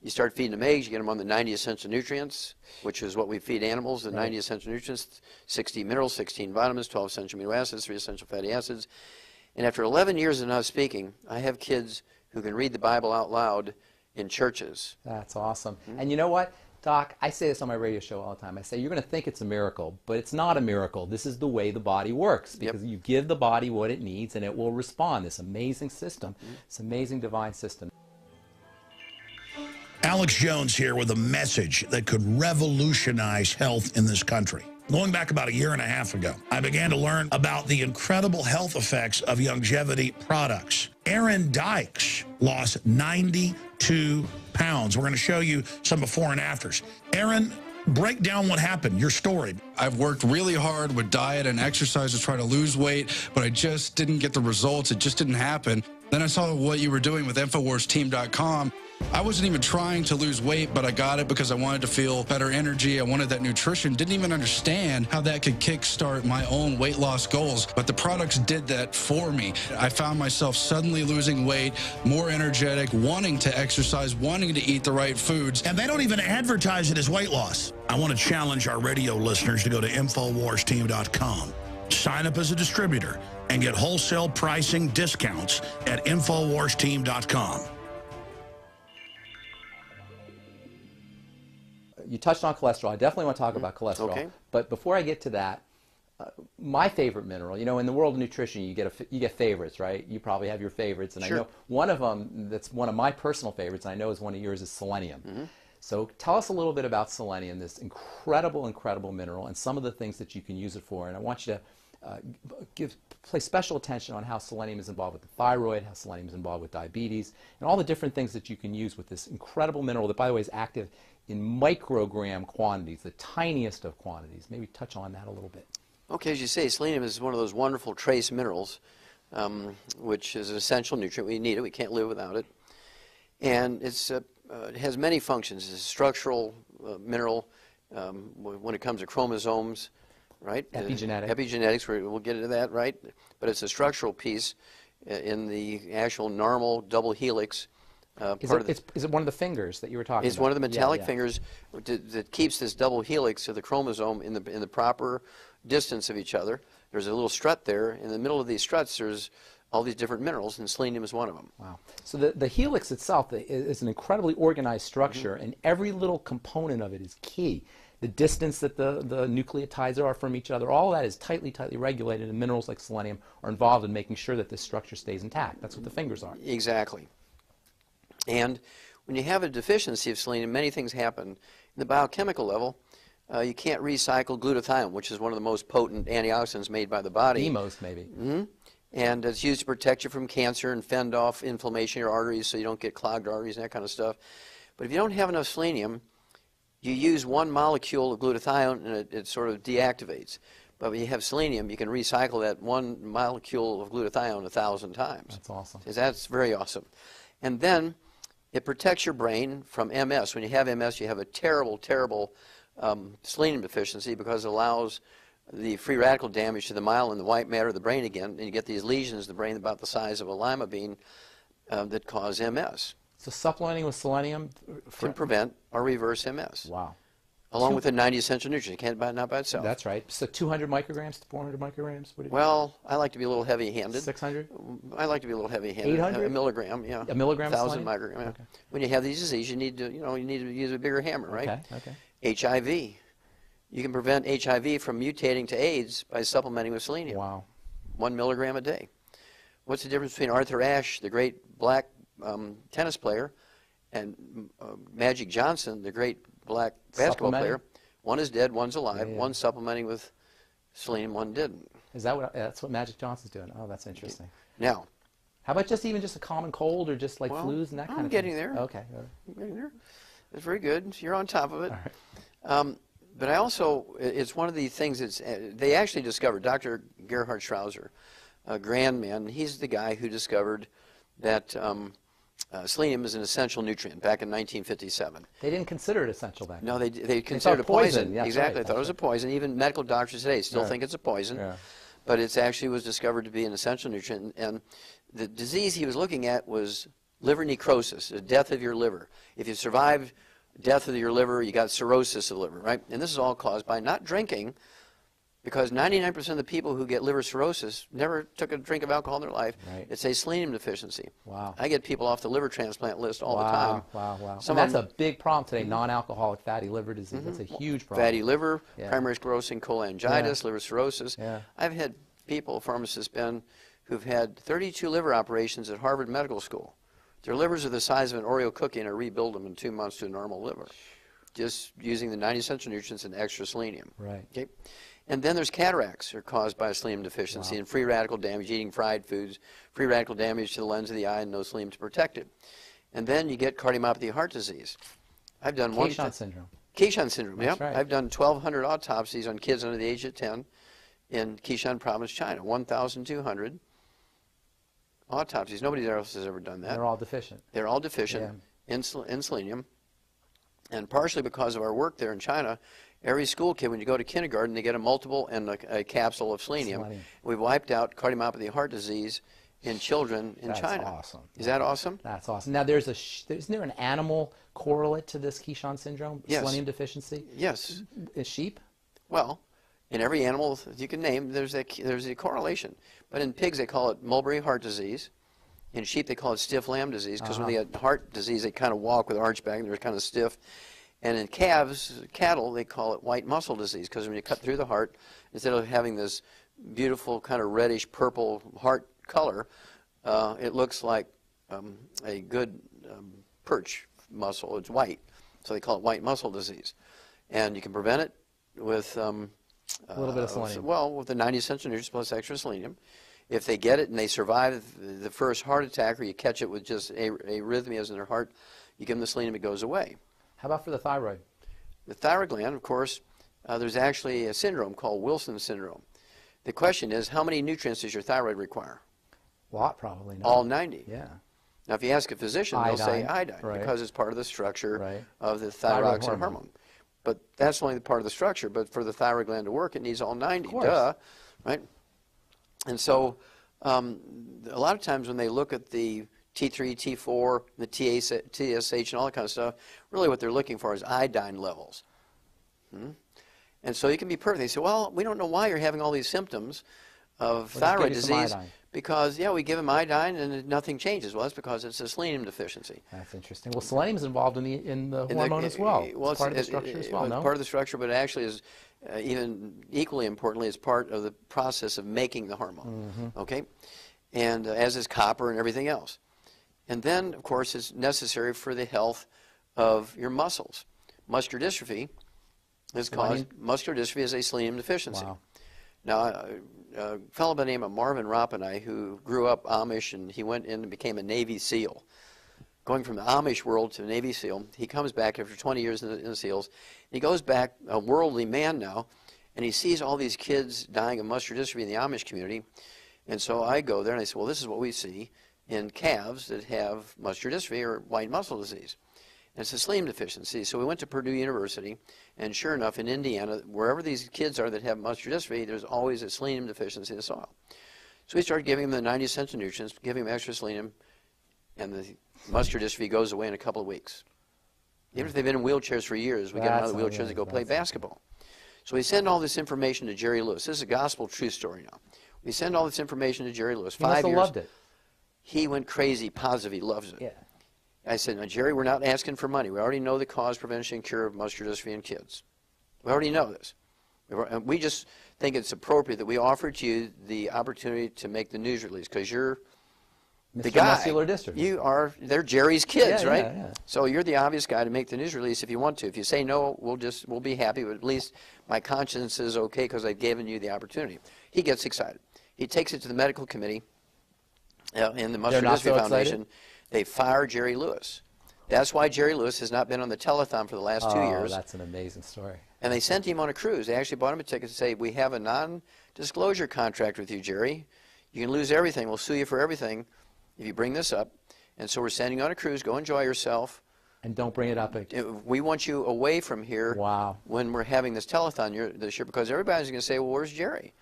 You start feeding them eggs, you get them on the 90 essential nutrients, which is what we feed animals, the 90 essential nutrients, 60 minerals, 16 vitamins, 12 essential amino acids, 3 essential fatty acids. And after 11 years of not speaking, I have kids who can read the Bible out loud in churches. That's awesome. And you know what, Doc, I say this on my radio show all the time. I say, you're going to think it's a miracle, but it's not a miracle. This is the way the body works, because you give the body what it needs and it will respond. This amazing system, this amazing divine system. Alex Jones here with a message that could revolutionize health in this country. Going back about 1.5 years ago, I began to learn about the incredible health effects of Youngevity products. Aaron Dykes lost 92 pounds. We're going to show you some before and afters. Aaron, break down what happened, your story. I've worked really hard with diet and exercise to try to lose weight, but I just didn't get the results. It just didn't happen. Then I saw what you were doing with InfoWarsTeam.com. I wasn't even trying to lose weight, but I got it because I wanted to feel better energy. I wanted that nutrition. Didn't even understand how that could kickstart my own weight loss goals, but the products did that for me. I found myself suddenly losing weight, more energetic, wanting to exercise, wanting to eat the right foods. And they don't even advertise it as weight loss. I want to challenge our radio listeners to go to InfoWarsTeam.com. Sign up as a distributor and get wholesale pricing discounts at InfoWarsTeam.com. You touched on cholesterol. I definitely want to talk about cholesterol. Okay. But before I get to that, my favorite mineral, you know, in the world of nutrition, you get favorites, right? You probably have your favorites. And Sure. I know one of them that's one of my personal favorites, and I know is one of yours, is selenium. So tell us a little bit about selenium, this incredible, incredible mineral, and some of the things that you can use it for. And I want you to place special attention on how selenium is involved with the thyroid, how selenium is involved with diabetes, and all the different things that you can use with this incredible mineral that, by the way, is active in microgram quantities, the tiniest of quantities. Maybe touch on that a little bit. Okay, as you say, selenium is one of those wonderful trace minerals, which is an essential nutrient. We need it. We can't live without it. And it has many functions. It's a structural mineral when it comes to chromosomes, right? Epigenetics, we'll get into that, right? But it's a structural piece in the actual normal double helix. Is it one of the fingers that you were talking about? It's one of the metallic fingers that keeps this double helix of the chromosome in the proper distance of each other. There's a little strut there. In the middle of these struts, there's all these different minerals, and selenium is one of them. Wow. So the helix itself is an incredibly organized structure, and every little component of it is key. The distance that the nucleotides are from each other, all of that is tightly regulated, and minerals like selenium are involved in making sure that this structure stays intact. That's what the fingers are. Exactly. And when you have a deficiency of selenium, many things happen. In the biochemical level, you can't recycle glutathione, which is one of the most potent antioxidants made by the body. The most, maybe. And it's used to protect you from cancer and fend off inflammation in your arteries so you don't get clogged arteries and that kind of stuff. But if you don't have enough selenium, you use one molecule of glutathione and it sort of deactivates. But when you have selenium, you can recycle that one molecule of glutathione 1,000 times. That's awesome. That's very awesome. And then it protects your brain from MS. When you have MS, you have a terrible, terrible selenium deficiency because it allows the free radical damage to the myelin, the white matter of the brain again, and you get these lesions in the brain about the size of a lima bean that cause MS. So supplementing with selenium Can prevent or reverse MS. Wow. Along with the 90 essential nutrients. It can't not by itself. That's right. So 200 micrograms to 400 micrograms? Well, I like to be a little heavy-handed. 600? I like to be a little heavy-handed. 800? A milligram, yeah. A milligram? 1,000 micrograms. Yeah. Okay. When you have these diseases, you need to, use a bigger hammer, right? Okay. HIV. You can prevent HIV from mutating to AIDS by supplementing with selenium. Wow. 1 milligram a day. What's the difference between Arthur Ashe, the great black tennis player, and Magic Johnson, the great black basketball player? One is dead, one's alive. Yeah. One's supplementing with selenium, one didn't. Is that what? That's what Magic Johnson's doing. Oh, that's interesting. Now, how about even just a common cold or just like flus and that kind of thing? I'm getting there. Okay. I'm getting there. That's very good. You're on top of it. All right. But I also, it's one of the things that's, they actually discovered, Dr. Gerhard Strauser, a grand man, he's the guy who discovered that selenium is an essential nutrient back in 1957. They didn't consider it essential back then. No, they considered it poison. Yeah, exactly. right, They thought it was a poison. Even medical doctors today still think it's a poison. Yeah. But it actually was discovered to be an essential nutrient. And the disease he was looking at was liver necrosis, the death of your liver. If you survived death of your liver, you got cirrhosis of the liver, right? And this is all caused by not drinking, because 99% of the people who get liver cirrhosis never took a drink of alcohol in their life. Right. It's a selenium deficiency. Wow. I get people off the liver transplant list all the time. Wow. Some And that's of a big problem today, non-alcoholic fatty liver disease. That's a huge problem. Fatty liver, Yeah. primary sclerosing cholangitis, Yeah. liver cirrhosis. Yeah. I've had people, pharmacists, who've had 32 liver operations at Harvard Medical School. Their livers are the size of an Oreo cookie, and I rebuild them in 2 months to a normal liver, just using the 90 essential nutrients and extra selenium. Right. Okay. And then there's cataracts are caused by selenium deficiency and free radical damage, eating fried foods, free radical damage to the lens of the eye and no selenium to protect it. And then you get cardiomyopathy of heart disease. I've done Keyshawn syndrome. Keyshawn syndrome, yeah. right. I've done 1,200 autopsies on kids under the age of 10 in Keyshawn province, China. 1,200 autopsies. Nobody else has ever done that. They're all deficient. They're all deficient in selenium. And partially because of our work there in China, every school kid, when you go to kindergarten, they get a multiple and a capsule of selenium. We've wiped out cardiomyopathy of heart disease in children in China. That's awesome. Is that awesome? That's awesome. Now, isn't there an animal correlate to this Keyshawn syndrome, Yes. selenium deficiency? Yes. Is sheep? Well, in every animal you can name, there's a correlation. But in pigs, they call it mulberry heart disease. In sheep, they call it stiff lamb disease, because when they get heart disease, they kind of walk with arch back, and they're kind of stiff. And in cattle, they call it white muscle disease, because when you cut through the heart, instead of having this beautiful kind of reddish purple heart color, it looks like a good perch muscle. It's white, so they call it white muscle disease. And you can prevent it with A little bit of selenium. Well, with the 90 essential nutrients plus extra selenium. If they get it and they survive the first heart attack, or you catch it with just arrhythmias in their heart, you give them the selenium, it goes away. How about for the thyroid? The thyroid gland, of course, there's actually a syndrome called Wilson's syndrome. The question is, how many nutrients does your thyroid require? A lot, probably. Not. All 90. Yeah. Now, if you ask a physician, they'll say iodine, Right. because it's part of the structure Right. of the Thyroid thyroxine hormone. But that's only the part of the structure. But for the thyroid gland to work, it needs all 90. Of course. Duh, right? And so a lot of times when they look at the T3, T4, the TSH, and all that kind of stuff, really what they're looking for is iodine levels. And so you can be perfect. They say, well, we don't know why you're having all these symptoms of thyroid disease, because, we give them iodine and nothing changes. Well, that's because it's a selenium deficiency. That's interesting. Well, selenium is involved in the hormone as well. Well, it's part of the structure as well, it's no? part of the structure, but it actually is, even equally importantly, is part of the process of making the hormone, okay? And as is copper and everything else. And then, of course, it's necessary for the health of your muscles. Muscular dystrophy is a selenium deficiency. Wow. Now, a fellow by the name of Marvin Rappanay, who grew up Amish, and he went in and became a Navy SEAL. Going from the Amish world to Navy SEAL, he comes back after 20 years in the SEALs. He goes back, a worldly man now, And he sees all these kids dying of muscular dystrophy in the Amish community. And so I go there and I say, well, this is what we see in calves that have muscular dystrophy or white muscle disease. And it's a selenium deficiency. So we went to Purdue University, and sure enough, in Indiana, wherever these kids are that have muscular dystrophy, there's always a selenium deficiency in the soil. So we started giving them the 90 essential nutrients, giving them extra selenium, and the muscular dystrophy goes away in a couple of weeks. Even if they've been in wheelchairs for years, we get them out of the wheelchairs to go play basketball. So we send all this information to Jerry Lewis. This is a gospel true story now. We send all this information to Jerry Lewis. He must 5 have years. loved it. He went crazy, positive. He loves it. Yeah. I said, now, Jerry, we're not asking for money. We already know the cause, prevention, and cure of muscular dystrophy in kids. We already know this. We just think it's appropriate that we offer to you the opportunity to make the news release because you're the Mr. guy. Muscular dystrophy. They're Jerry's kids, Yeah, right? yeah, yeah. So you're the obvious guy to make the news release if you want to. If you say no, we'll be happy, but at least my conscience is okay because I've given you the opportunity. He gets excited. He takes it to the medical committee in the Muscular not Dystrophy so Foundation. excited? They fire Jerry Lewis. That's why Jerry Lewis has not been on the telethon for the last 2 years. Oh, that's an amazing story. And they sent him on a cruise. They actually bought him a ticket to say, we have a non-disclosure contract with you, Jerry. You can lose everything. We'll sue you for everything if you bring this up. And so we're sending you on a cruise. Go enjoy yourself. And don't bring it up again. We want you away from here Wow. when we're having this telethon this year because everybody's going to say, well, where's Jerry?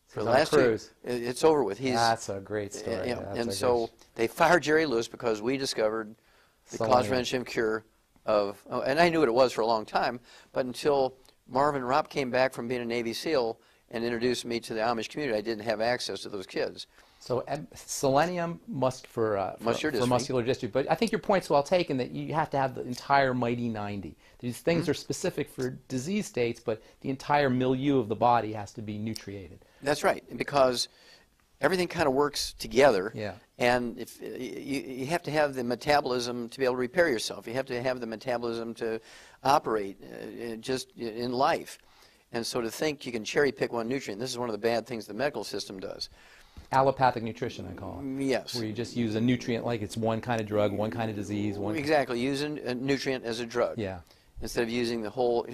For the last cruise. It's over with. That's a great story. And so they fired Jerry Lewis because we discovered the cause, prevention, and cure of, and I knew what it was for a long time, but until Marvin Ropp came back from being a Navy SEAL and introduced me to the Amish community, I didn't have access to those kids. So selenium for muscular dystrophy. But I think your point's well taken that you have to have the entire mighty 90. These things are specific for disease states, but the entire milieu of the body has to be nutriated. That's right, because everything kind of works together. Yeah. And if you have to have the metabolism to be able to repair yourself. You have to have the metabolism to operate just in life. And so to think you can cherry pick one nutrient, this is one of the bad things the medical system does. Allopathic nutrition, I call it. Yes. Where you just use a nutrient like it's one kind of drug, one kind of disease. Exactly, using a nutrient as a drug. Yeah. Instead of using the whole.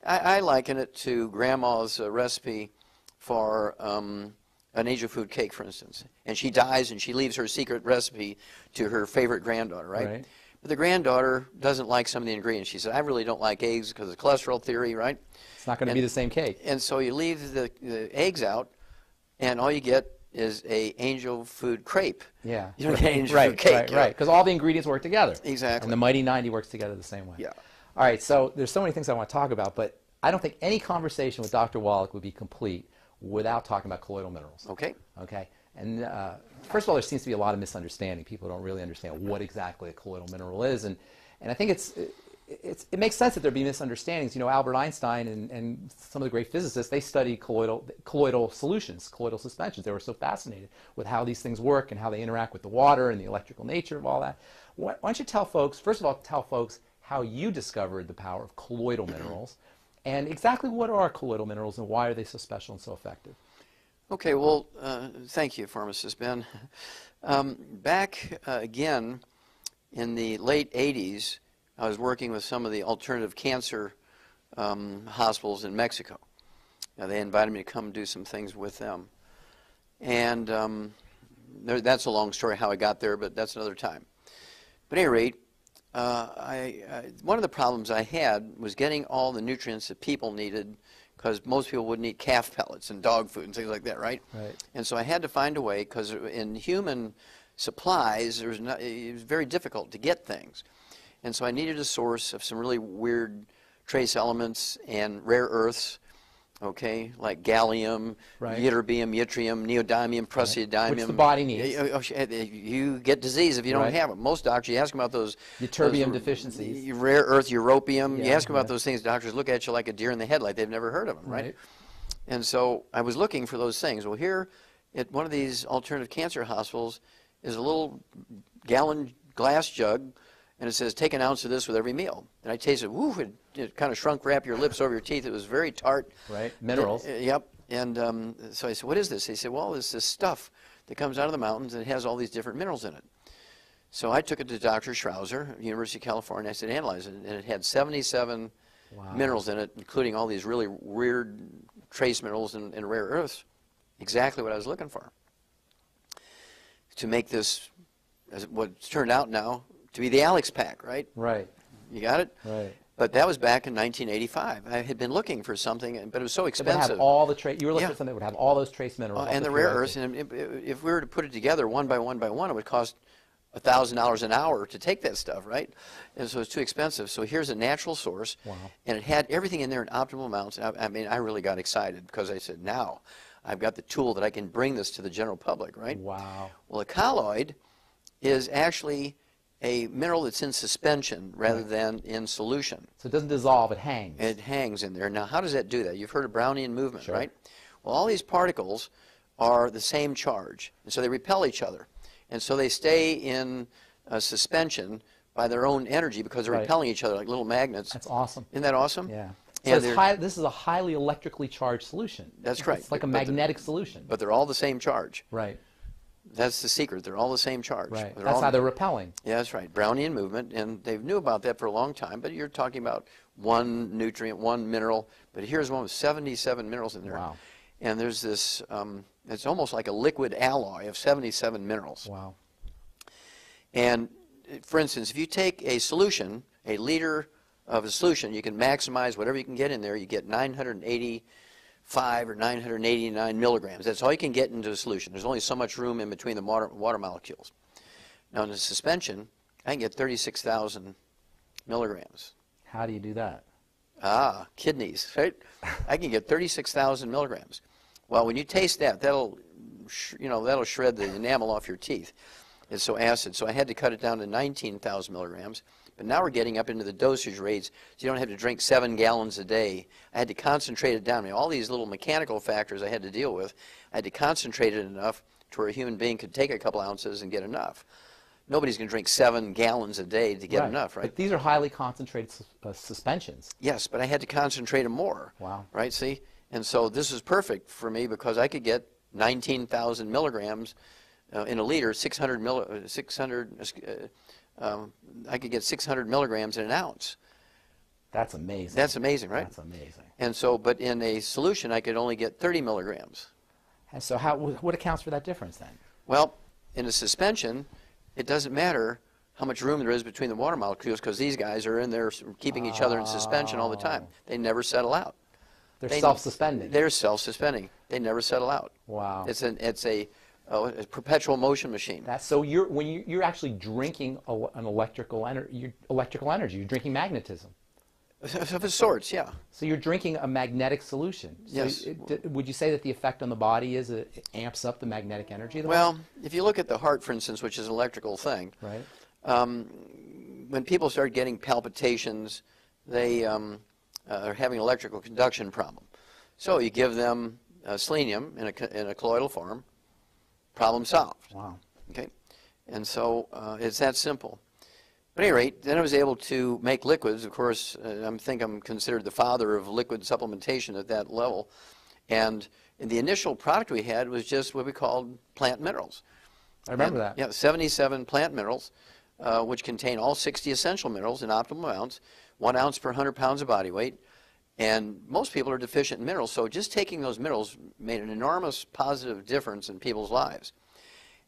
I liken it to Grandma's recipe for an angel food cake, for instance. And she dies and she leaves her secret recipe to her favorite granddaughter, right? But the granddaughter doesn't like some of the ingredients. She said, I really don't like eggs because of cholesterol theory, right? It's not going to be the same cake. And so you leave the eggs out, and all you get is a angel food crepe. Yeah. You don't get angel food cake. Right, because all the ingredients work together. Exactly. And the mighty 90 works together the same way. Yeah. All right, so there's so many things I want to talk about, but I don't think any conversation with Dr. Wallach would be complete without talking about colloidal minerals. Okay. Okay. And first of all, there seems to be a lot of misunderstanding. People don't really understand what exactly a colloidal mineral is, and I think it makes sense that there be misunderstandings. You know, Albert Einstein and some of the great physicists, they studied colloidal solutions, colloidal suspensions. They were so fascinated with how these things work and how they interact with the water and the electrical nature of all that. Why don't you tell folks, first of all, tell folks how you discovered the power of colloidal minerals, and exactly what are colloidal minerals and why are they so special and so effective? Okay, well, thank you, pharmacist Ben. Back again in the late 80s, I was working with some of the alternative cancer hospitals in Mexico. Now, they invited me to come do some things with them. And that's a long story how I got there, but that's another time. But at any rate, one of the problems I had was getting all the nutrients that people needed, because most people wouldn't eat calf pellets and dog food and things like that, right? Right. And so I had to find a way, because in human supplies, it was very difficult to get things. And so I needed a source of some really weird trace elements and rare earths, okay, like gallium, ytterbium, yttrium, neodymium, praseodymium. Which the body needs. You get disease if you don't have them. Most doctors, you ask them about those ytterbium deficiencies. Rare earth, europium. Yeah, you ask them about those things, doctors look at you like a deer in the headlight. They've never heard of them, right? And so I was looking for those things. Well, here at one of these alternative cancer hospitals is a little gallon glass jug, and it says, take an ounce of this with every meal. And I tasted, whoo, it kind of shrunk wrap your lips over your teeth. It was very tart. Right, minerals. Yep. And so I said, what is this? He said, well, it's this stuff that comes out of the mountains, and it has all these different minerals in it. So I took it to Dr. Schrauser, University of California. I said, analyze it. And it had 77 minerals in it, including all these really weird trace minerals and rare earths. Exactly what I was looking for. To make this, as what's turned out now, to be the Alex pack, right? Right. You got it? Right. But that was back in 1985. I had been looking for something, but it was so It would expensive. have all the you were looking Yeah. for something that would have all those trace minerals. And the rare earths. And if we were to put it together one by one by one, it would cost $1,000 an hour to take that stuff, right? And so it's too expensive. So here's a natural source. Wow. And it had everything in there in optimal amounts. I mean, I really got excited because I said, now I've got the tool that I can bring this to the general public, right? Wow. Well, a colloid is actually a mineral that's in suspension rather than in solution. So it doesn't dissolve, it hangs. It hangs in there. Now, how does that do that? You've heard of Brownian movement, Sure. right? Well, all these particles are the same charge, and so they repel each other. And so they stay in suspension by their own energy because they're Right. repelling each other like little magnets. That's awesome. Isn't that awesome? Yeah. And So this is a highly electrically charged solution. That's right. It's like a But magnetic solution. But they're all the same charge. Right. That's the secret. They're all the same charge. Right. They're That's all, how they're repelling. Yeah, that's right. Brownian movement, and they knew about that for a long time, but you're talking about one nutrient, one mineral, but here's one with 77 minerals in there. Wow. And there's this, it's almost like a liquid alloy of 77 minerals. Wow. And for instance, if you take a solution, a liter of a solution, you can maximize whatever you can get in there. You get 985 or 989 milligrams. That's all you can get into a solution. There's only so much room in between the water molecules. Now in a suspension, I can get 36,000 milligrams. How do you do that? Ah, kidneys, right? I can get 36,000 milligrams. Well, when you taste that, that'll shred the enamel off your teeth. It's so acid. So I had to cut it down to 19,000 milligrams. But now we're getting up into the dosage rates, so you don't have to drink 7 gallons a day. I had to concentrate it down. I mean, all these little mechanical factors I had to deal with, I had to concentrate it enough to where a human being could take a couple ounces and get enough. Nobody's going to drink 7 gallons a day to get enough, right? But these are highly concentrated suspensions. Yes, but I had to concentrate them more. Wow. Right, see? And so this is perfect for me because I could get 19,000 milligrams in a liter, I could get 600 milligrams in an ounce. That's amazing. That's amazing, right? That's amazing. And so, but in a solution, I could only get 30 milligrams. And so what accounts for that difference then? Well, in a suspension, it doesn't matter how much room there is between the water molecules because these guys are in there keeping each other in suspension all the time. They never settle out. They're self-suspending. They're self-suspending. They never settle out. Wow. It's a perpetual motion machine. So when you're actually drinking an electrical energy, you're drinking magnetism. Of sorts, yeah. So you're drinking a magnetic solution. So Yes. Would you say that the effect on the body is it amps up the magnetic energy of the Well, body? if you look at the heart, for instance, which is an electrical thing, Right. When people start getting palpitations, they are having an electrical conduction problem. So you give them selenium in a colloidal form, problem solved. Wow. Okay, and so it's that simple. But at any rate, then I was able to make liquids. Of course, I think I'm considered the father of liquid supplementation at that level. And the initial product we had was just what we called plant minerals. I remember that. Yeah, 77 plant minerals, which contain all 60 essential minerals in optimal amounts, 1 ounce per 100 pounds of body weight. And most people are deficient in minerals, so just taking those minerals made an enormous positive difference in people's lives.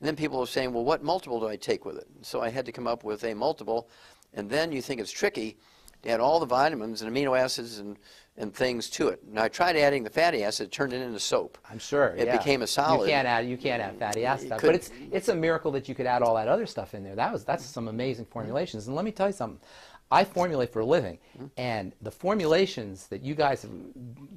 And then people are saying, well, what multiple do I take with it? So I had to come up with a multiple, and then you think it's tricky to add all the vitamins and amino acids and things to it. Now I tried adding the fatty acid, turned it into soap. I'm sure. It became a solid. You can't add fatty acid, but it's a miracle that you could add all that other stuff in there. That's some amazing formulations. And let me tell you something. I formulate for a living, and the formulations that you guys,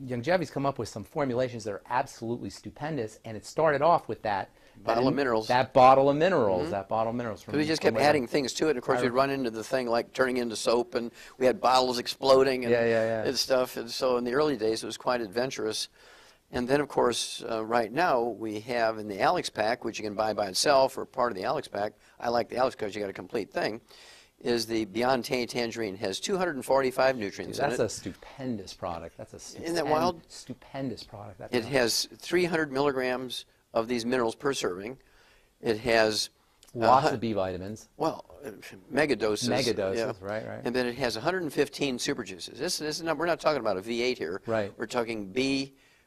Youngevity's come up with some formulations that are absolutely stupendous, and it started off with that Bottle of minerals. That bottle of minerals. That bottle of minerals. We just kept adding things to it. And of course, we'd run into the thing like turning into soap, and we had bottles exploding and stuff. And so in the early days, it was quite adventurous. And then, of course, right now, we have in the Alex pack, which you can buy by itself or part of the Alex pack. I like the Alex because you got a complete thing. Is the Beyond Tangerine has 245 nutrients in it. That's a stupendous product. Isn't that wild? Stupendous product. It has 300 milligrams of these minerals per serving. It has Lots of B vitamins. Well, mega doses. Mega doses, yeah. right. And then it has 115 super juices. This is not, we're not talking about a V8 here. Right. We're talking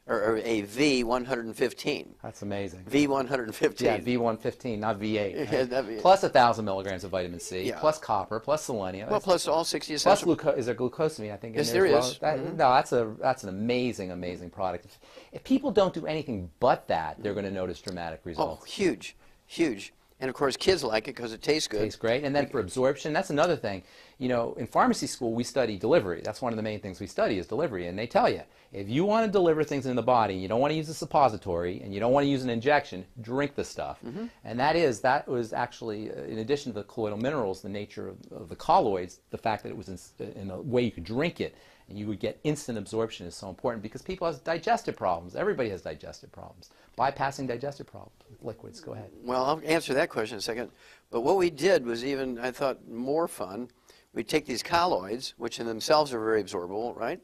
or a V115. That's amazing. V115. Yeah, V115, not V8. Right? Yeah, not V8. Plus 1,000 milligrams of vitamin C, Yeah. plus copper, plus selenium. Well, plus all 60 plus essential. is there glucosamine? I think. Yes, in there there as well? is. No, that's an amazing product. If people don't do anything but that, they're going to notice dramatic results. Oh, huge, huge. And of course, kids like it because it tastes good. Tastes great. And then for absorption, that's another thing. You know, in pharmacy school, we study delivery. That's one of the main things we study is delivery. And they tell you, if you want to deliver things in the body, you don't want to use a suppository, and you don't want to use an injection, drink the stuff. And that was actually, in addition to the colloidal minerals, the nature of the colloids, the fact that it was in a way you could drink it, and you would get instant absorption is so important because people have digestive problems. Everybody has digestive problems. Bypassing digestive problems with liquids. Go ahead. Well, I'll answer that question in a second. But what we did was even, I thought, more fun. We take these colloids, which in themselves are very absorbable, right?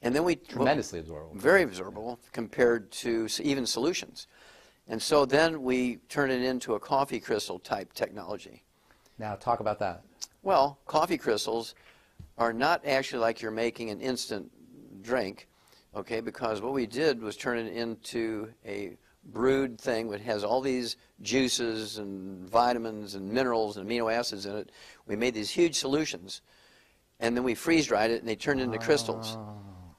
And then we... Tremendously absorbable. Very absorbable compared to even solutions. And so then we turn it into a coffee crystal type technology. Now talk about that. Well, coffee crystals are not actually like you're making an instant drink, okay, because what we did was turn it into a brewed thing that has all these juices and vitamins and minerals and amino acids in it. We made these huge solutions, and then we freeze-dried it, and they turned into crystals.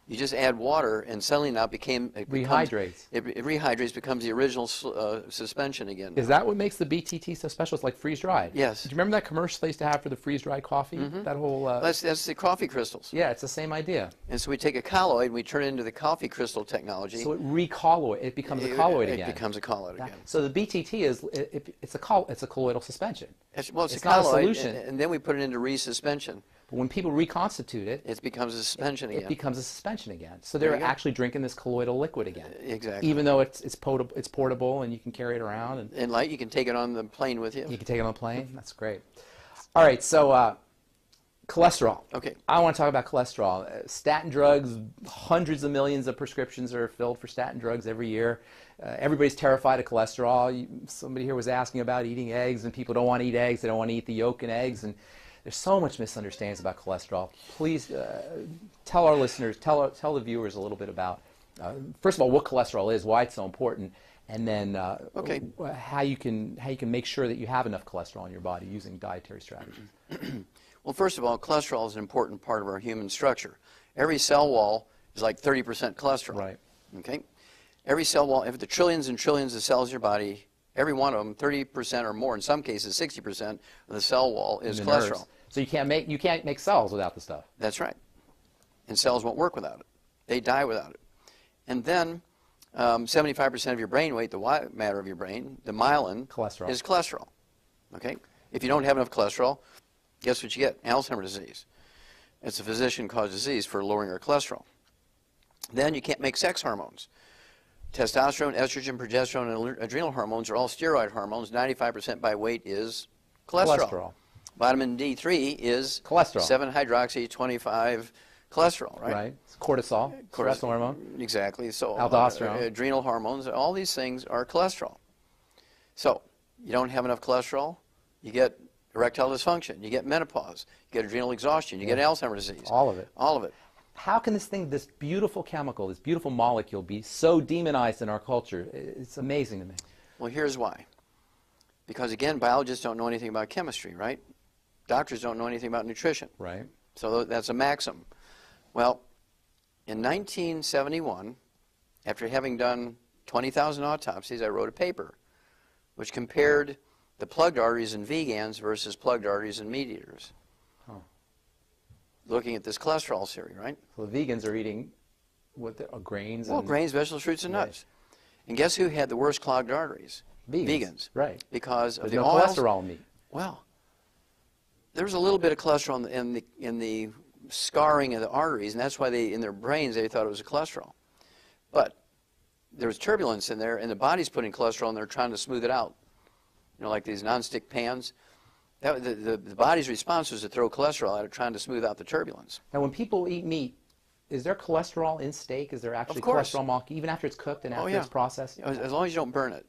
You just add water, and suddenly now rehydrates. It rehydrates, becomes the original suspension again. Is that what makes the BTT so special? It's like freeze-dried. Yes. Do you remember that commercial they used to have for the freeze-dried coffee? That whole... That's the coffee crystals. Yeah, it's the same idea. And so we take a colloid, and we turn it into the coffee crystal technology. So it becomes a colloid again. It becomes a colloid again. So the BTT it's a colloidal suspension. It's not colloid, a solution. and then we put it into resuspension. But when people reconstitute it, it becomes a suspension again. It becomes a suspension again. So There they're you go. actually drinking this colloidal liquid again. Exactly. Even though it's portable and you can carry it around. And light, you can take it on the plane with you. You can take it on the plane. That's great. All right, so cholesterol. Okay. I want to talk about cholesterol. Statin drugs, hundreds of millions of prescriptions are filled for statin drugs every year. Everybody's terrified of cholesterol. Somebody here was asking about eating eggs, and people don't want to eat eggs. They don't want to eat the yolk in eggs. And there's so much misunderstandings about cholesterol. Please tell our listeners, tell the viewers a little bit about, first of all, what cholesterol is, why it's so important, and then how you can make sure that you have enough cholesterol in your body using dietary strategies. Well, first of all, cholesterol is an important part of our human structure. Every cell wall is like 30% cholesterol. Right. Okay. Every cell wall, if the trillions and trillions of cells in your body, every one of them, 30% or more, in some cases 60% of the cell wall is cholesterol. Nerves. So you can't make cells without the stuff. That's right. And cells won't work without it. They die without it. And then 75% of your brain weight, the white matter of your brain, the myelin, is cholesterol. Okay? If you don't have enough cholesterol, guess what you get? Alzheimer's disease. It's a physician-caused disease for lowering our cholesterol. Then you can't make sex hormones. Testosterone, estrogen, progesterone, and adrenal hormones are all steroid hormones. 95% by weight is cholesterol. Vitamin D3 is cholesterol. 7-hydroxy-25 cholesterol, right? Right. It's cortisol, stress hormone. Exactly. So aldosterone, adrenal hormones, all these things are cholesterol. So you don't have enough cholesterol, you get erectile dysfunction, you get menopause, you get adrenal exhaustion, you get Alzheimer's disease. All of it. All of it. How can this beautiful chemical, this beautiful molecule be so demonized in our culture? It's amazing to me. Well, here's why. Because, again, biologists don't know anything about chemistry, right? Doctors don't know anything about nutrition. Right. So that's a maxim. Well, in 1971, after having done 20,000 autopsies, I wrote a paper which compared the plugged arteries in vegans versus plugged arteries in meat eaters. Looking at this cholesterol theory, right? So the vegans are eating grains? Well, grains, vegetables, fruits, and nuts. And guess who had the worst clogged arteries? Vegans. Right. Because of There's the no oils. cholesterol in meat. Well, there was a little bit of cholesterol in the scarring of the arteries, and that's why in their brains they thought it was a cholesterol. But there was turbulence in there, and the body's putting cholesterol in there trying to smooth it out. You know, like these nonstick pans. The body's response was to throw cholesterol at it, trying to smooth out the turbulence. Now, when people eat meat, is there cholesterol in steak? Is there actually cholesterol molecule, even after it's cooked and after it's processed? As long as you don't burn it.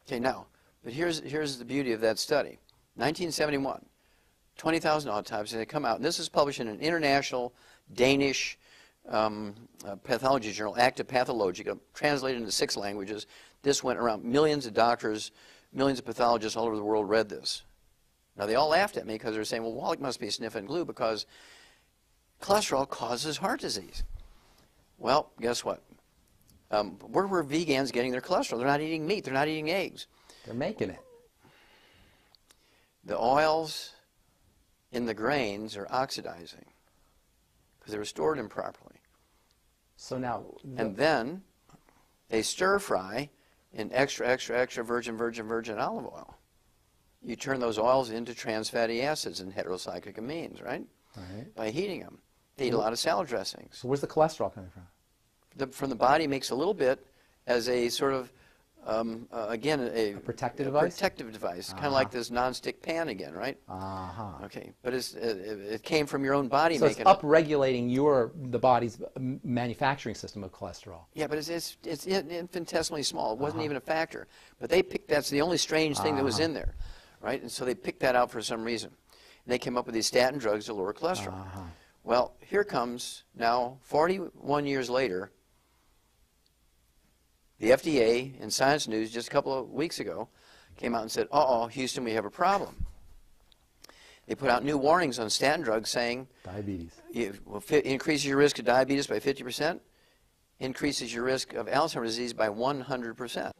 Okay, now, But here's the beauty of that study. 1971, 20,000 autopsies, they come out, and this is published in an international Danish pathology journal, Acta Pathologica, translated into 6 languages. This went around. Millions of doctors, millions of pathologists all over the world read this. Now, they all laughed at me because they were saying, well, Wallach must be sniffing glue because cholesterol causes heart disease. Well, guess what? Where were vegans getting their cholesterol? They're not eating meat. They're not eating eggs. They're making it. The oils in the grains are oxidizing because they were stored improperly. So now, And then they stir fry in extra virgin olive oil. You turn those oils into trans fatty acids and heterocyclic amines, right? right. By heating them. They eat a lot of salad dressings. So where's the cholesterol coming from? From the body makes a little bit as a sort of, again, a protective device? Protective device, kind of like this nonstick pan again, right? Okay, but it came from your own body so making it's upregulating the body's manufacturing system of cholesterol. Yeah, but it's infinitesimally small. It wasn't even a factor. But they picked, that's the only strange thing that was in there, right? And so they picked that out for some reason. And they came up with these statin drugs to lower cholesterol. Well, here comes now, 41 years later, the FDA in Science News just a couple of weeks ago came out and said, uh-oh, Houston, we have a problem. They put out new warnings on statin drugs saying Diabetes. Increases your risk of diabetes by 50%, increases your risk of Alzheimer's disease by 100%.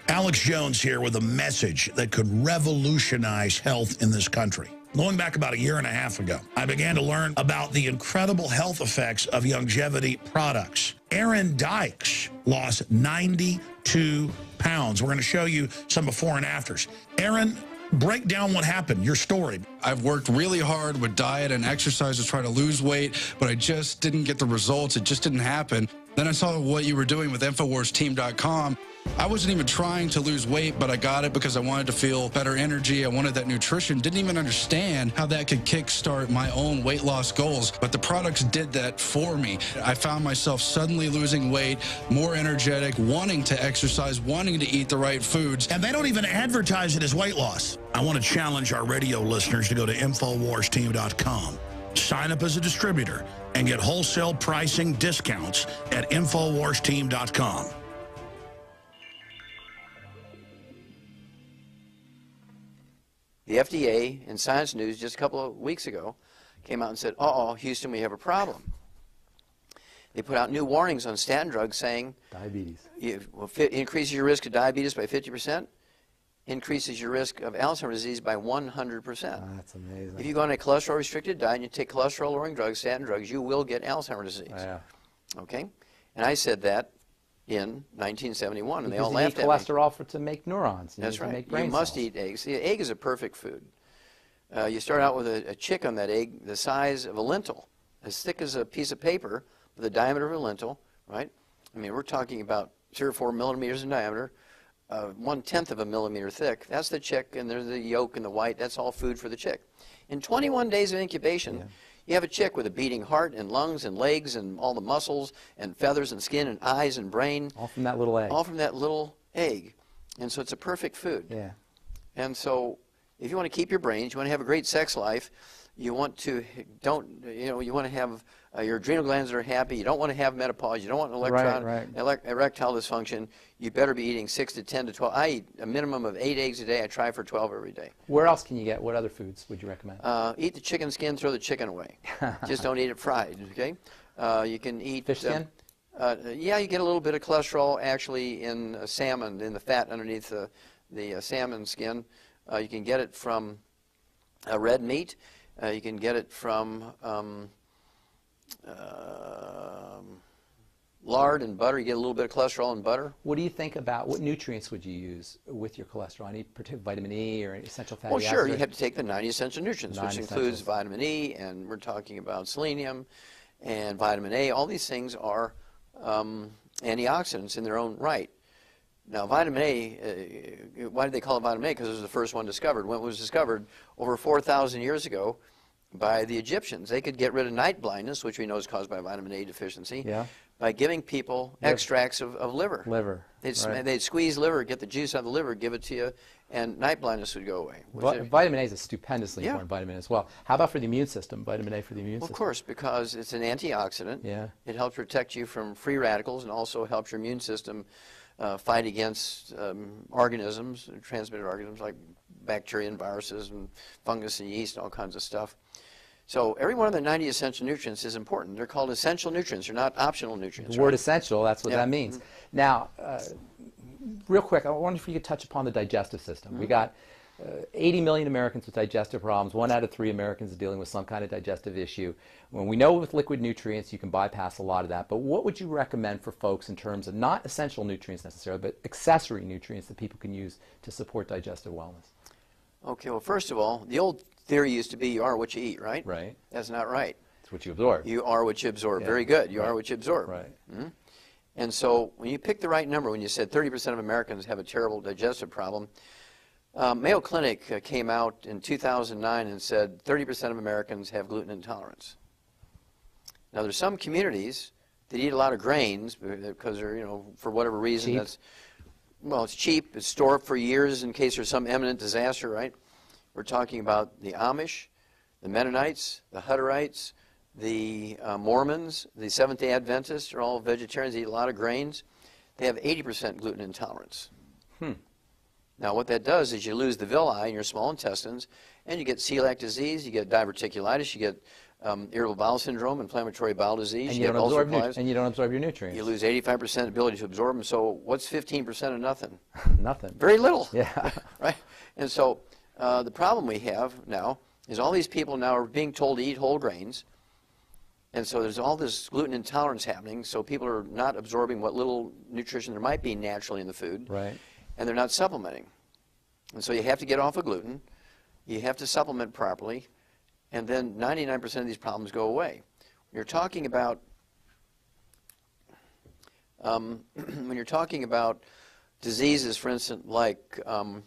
Alex Jones here with a message that could revolutionize health in this country. Going back about 1.5 years ago, I began to learn about the incredible health effects of Youngevity products. Aaron Dykes lost 92 pounds. We're going to show you some before and afters. Aaron, break down what happened, your story. I've worked really hard with diet and exercise to try to lose weight, but I just didn't get the results. It just didn't happen. Then I saw what you were doing with InfoWarsTeam.com. I wasn't even trying to lose weight, but I got it because I wanted to feel better energy. I wanted that nutrition. Didn't even understand how that could kickstart my own weight loss goals. But the products did that for me. I found myself suddenly losing weight, more energetic, wanting to exercise, wanting to eat the right foods. And they don't even advertise it as weight loss. I want to challenge our radio listeners to go to InfoWarsTeam.com. Sign up as a distributor and get wholesale pricing discounts at InfoWarsTeam.com. The FDA in Science News just a couple of weeks ago came out and said, uh-oh, Houston, we have a problem. They put out new warnings on statin drugs saying Diabetes. Increases your risk of diabetes by 50%, increases your risk of Alzheimer's disease by 100%. That's amazing. If you go on a cholesterol-restricted diet and you take cholesterol-lowering drugs, statin drugs, you will get Alzheimer's disease. Yeah. Okay? And I said that in 1971, and they all laughed at me. Because you need cholesterol to make neurons. That's right. To make brain You must cells. eat eggs. See, egg is a perfect food. You start out with a chick on that egg the size of a lentil, as thick as a piece of paper with the diameter of a lentil, right? I mean, we're talking about 3 or 4 millimeters in diameter, 1/10 of a millimeter thick. That's the chick, and there's the yolk and the white. That's all food for the chick. In 21 days of incubation, you have a chick with a beating heart and lungs and legs and all the muscles and feathers and skin and eyes and brain. All from that little egg. All from that little egg. And so it's a perfect food. Yeah. And so if you want to keep your brains, you want to have a great sex life, you want to you want to have your adrenal glands that are happy, you don't want to have menopause, you don't want erectile dysfunction, you better be eating 6 to 10 to 12. I eat a minimum of 8 eggs a day. I try for 12 every day. Where else can you get? What other foods would you recommend? Eat the chicken skin, throw the chicken away. Just don't eat it fried, okay? You can eat... Fish skin? Yeah, you get a little bit of cholesterol actually in salmon, in the fat underneath the salmon skin. You can get it from red meat. You can get it from lard and butter. You get a little bit of cholesterol in butter. What do you think about, what nutrients would you use with your cholesterol? Any particular vitamin E or essential fatty acids? Well, sure. You have to take the 90 essential nutrients, which includes vitamin E, and we're talking about selenium and vitamin A. All these things are antioxidants in their own right. Now, vitamin A, why did they call it vitamin A? Because it was the first one discovered. When it was discovered over 4,000 years ago by the Egyptians, they could get rid of night blindness, which we know is caused by vitamin A deficiency. Yeah. by giving people extracts of liver. Liver. They'd squeeze liver, get the juice out of the liver, give it to you, and night blindness would go away. Vitamin A is a stupendously important vitamin as well. How about for the immune system? Vitamin A for the immune system? Of course, because it's an antioxidant. Yeah. It helps protect you from free radicals and also helps your immune system fight against organisms, transmitted organisms like bacteria and viruses and fungus and yeast and all kinds of stuff. So every one of the 90 essential nutrients is important. They're called essential nutrients. They're not optional nutrients. The word essential, that's what that means. Now, real quick, I wonder if you could touch upon the digestive system. We got 80 million Americans with digestive problems. 1 out of 3 Americans is dealing with some kind of digestive issue. When we know with liquid nutrients you can bypass a lot of that, but what would you recommend for folks in terms of not essential nutrients necessarily, but accessory nutrients that people can use to support digestive wellness? Okay, well, first of all, the old theory used to be you are what you eat, right? Right. That's not right. It's what you absorb. You are what you absorb. Very good. You are what you absorb. Right. And so when you pick the right number, when you said 30% of Americans have a terrible digestive problem, Mayo Clinic came out in 2009 and said 30% of Americans have gluten intolerance. Now there's some communities that eat a lot of grains because they're, you know, for whatever reason, cheap. Well, it's cheap. It's stored for years in case there's some imminent disaster, right? We're talking about the Amish, the Mennonites, the Hutterites, the Mormons, the Seventh-day Adventists are all vegetarians. They eat a lot of grains. They have 80% gluten intolerance. Now, what that does is you lose the villi in your small intestines, and you get celiac disease, you get diverticulitis, you get irritable bowel syndrome, inflammatory bowel disease, And you you get don't ulcer absorb colitis. and you don't absorb your nutrients. You lose 85% ability to absorb them. So what's 15% of nothing? Nothing. Very little. Yeah. Right? And so the problem we have now is all these people now are being told to eat whole grains. And so there's all this gluten intolerance happening. So people are not absorbing what little nutrition there might be naturally in the food. Right. And they're not supplementing. And so you have to get off of gluten. You have to supplement properly. And then 99% of these problems go away. When you're talking about diseases, for instance, like you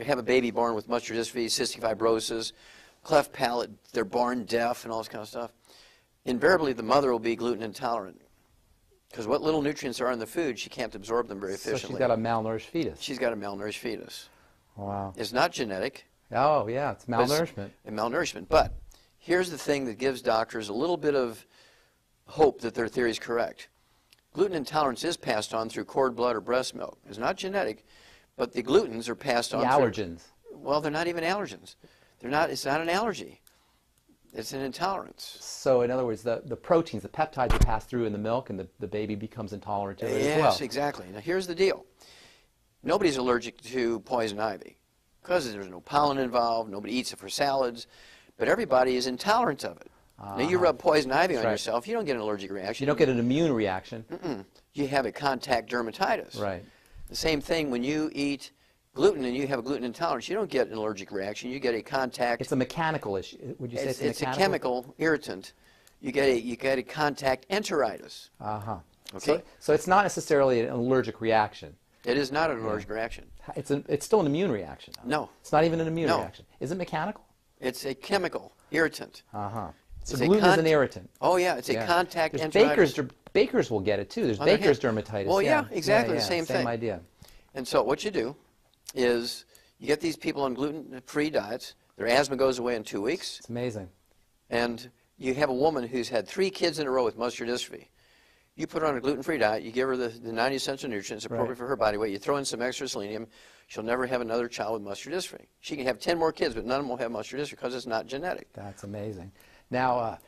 have a baby born with muscular dystrophy, cystic fibrosis, cleft palate, they're born deaf, and all this kind of stuff. Invariably, the mother will be gluten intolerant because what little nutrients are in the food, she can't absorb them very efficiently. So she's got a malnourished fetus. She's got a malnourished fetus. Wow. It's not genetic. Oh, yeah, it's malnourishment. Malnourishment. But here's the thing that gives doctors a little bit of hope that their theory is correct. Gluten intolerance is passed on through cord blood or breast milk. It's not genetic, but the glutens are passed on The allergens. Well, they're not even allergens. It's not an allergy. It's an intolerance. So, in other words, the proteins, the peptides are passed through in the milk, and the baby becomes intolerant to it as well. Yes, exactly. Now, here's the deal. Nobody's allergic to poison ivy because there's no pollen involved. Nobody eats it for salads. But everybody is intolerant of it. Now, you rub poison ivy on yourself, you don't get an allergic reaction. You don't get an immune reaction. You have a contact dermatitis. Right. The same thing when you eat gluten and you have a gluten intolerance, you don't get an allergic reaction. You get a contact. It's a mechanical issue. Would you say it's a chemical irritant. You get a contact enteritis. Okay. So it's not necessarily an allergic reaction. It is not an allergic reaction. It's still an immune reaction. No. It's not even an immune reaction. Is it mechanical? It's a chemical irritant. So gluten is an irritant. Oh yeah, it's a contact enteritis. Bakers will get it too. There's baker's dermatitis. Well, yeah, exactly the same thing. Same idea. And so what you do is you get these people on gluten-free diets. Their asthma goes away in 2 weeks. It's amazing. And you have a woman who's had 3 kids in a row with muscular dystrophy. You put her on a gluten-free diet. You give her the 90 essential nutrients appropriate for her body weight. You throw in some extra selenium. She'll never have another child with muscular dystrophy. She can have 10 more kids, but none of them will have muscular dystrophy because it's not genetic. That's amazing. Now,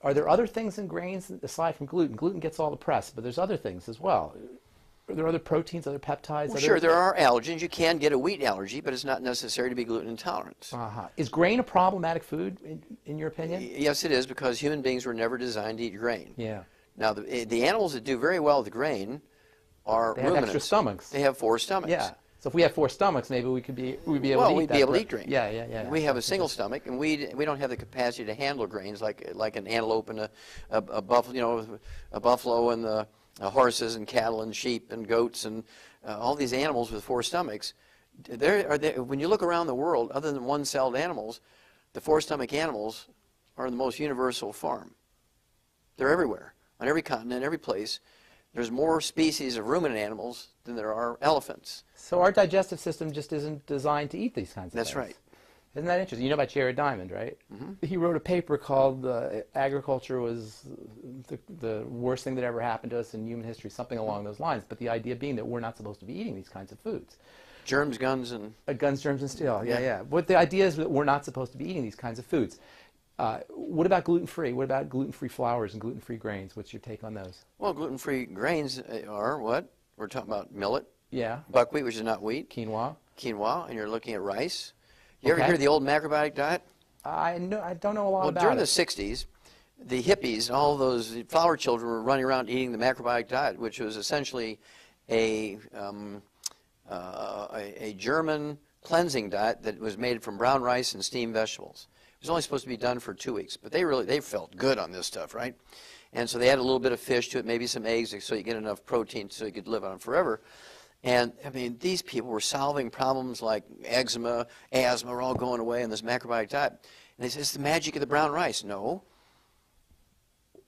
are there other things in grains aside from gluten? Gluten gets all the press, but there's other things as well. Are there other proteins, other peptides? Well, sure, there are allergens. You can get a wheat allergy, but it's not necessary to be gluten intolerant. Is grain a problematic food, in your opinion? Yes, it is, because human beings were never designed to eat grain. Yeah. Now, the animals that do very well with grain are ruminants. They have extra stomachs. They have 4 stomachs. Yeah. So if we had 4 stomachs, maybe we'd be able to eat that. Well, we'd be able to eat grain. Yeah. We have a single stomach, and we don't have the capacity to handle grains like an antelope and a buffalo and the horses and cattle and sheep and goats and all these animals with 4 stomachs. When you look around the world, other than one-celled animals, the 4-stomach animals are the most universal form. They're everywhere. on every continent, every place. There's more species of ruminant animals than there are elephants. So our digestive system just isn't designed to eat these kinds of That's things. right. Isn't that interesting? You know about Jared Diamond, right? Mm-hmm. He wrote a paper called Agriculture was the worst thing that ever happened to us in human history, something along those lines. But the idea being that we're not supposed to be eating these kinds of foods. Germs, guns, and... Guns, germs, and steel. Yeah. But the idea is that we're not supposed to be eating these kinds of foods. What about gluten-free? What about gluten-free flours and gluten-free grains? What's your take on those? Well, gluten-free grains are what? We're talking about millet. Yeah. Buckwheat, which is not wheat. Quinoa. Quinoa, and you're looking at rice. You ever hear the old macrobiotic diet? I don't know a lot about during it. the 60s, the hippies, all those flower children were running around eating the macrobiotic diet, which was essentially a German cleansing diet that was made from brown rice and steamed vegetables. It was only supposed to be done for 2 weeks, but they felt good on this stuff, right? And so they added a little bit of fish to it, maybe some eggs, so you get enough protein so you could live on it forever. And, I mean, these people were solving problems like eczema, asthma, were all going away in this macrobiotic diet. And they said, it's the magic of the brown rice. No.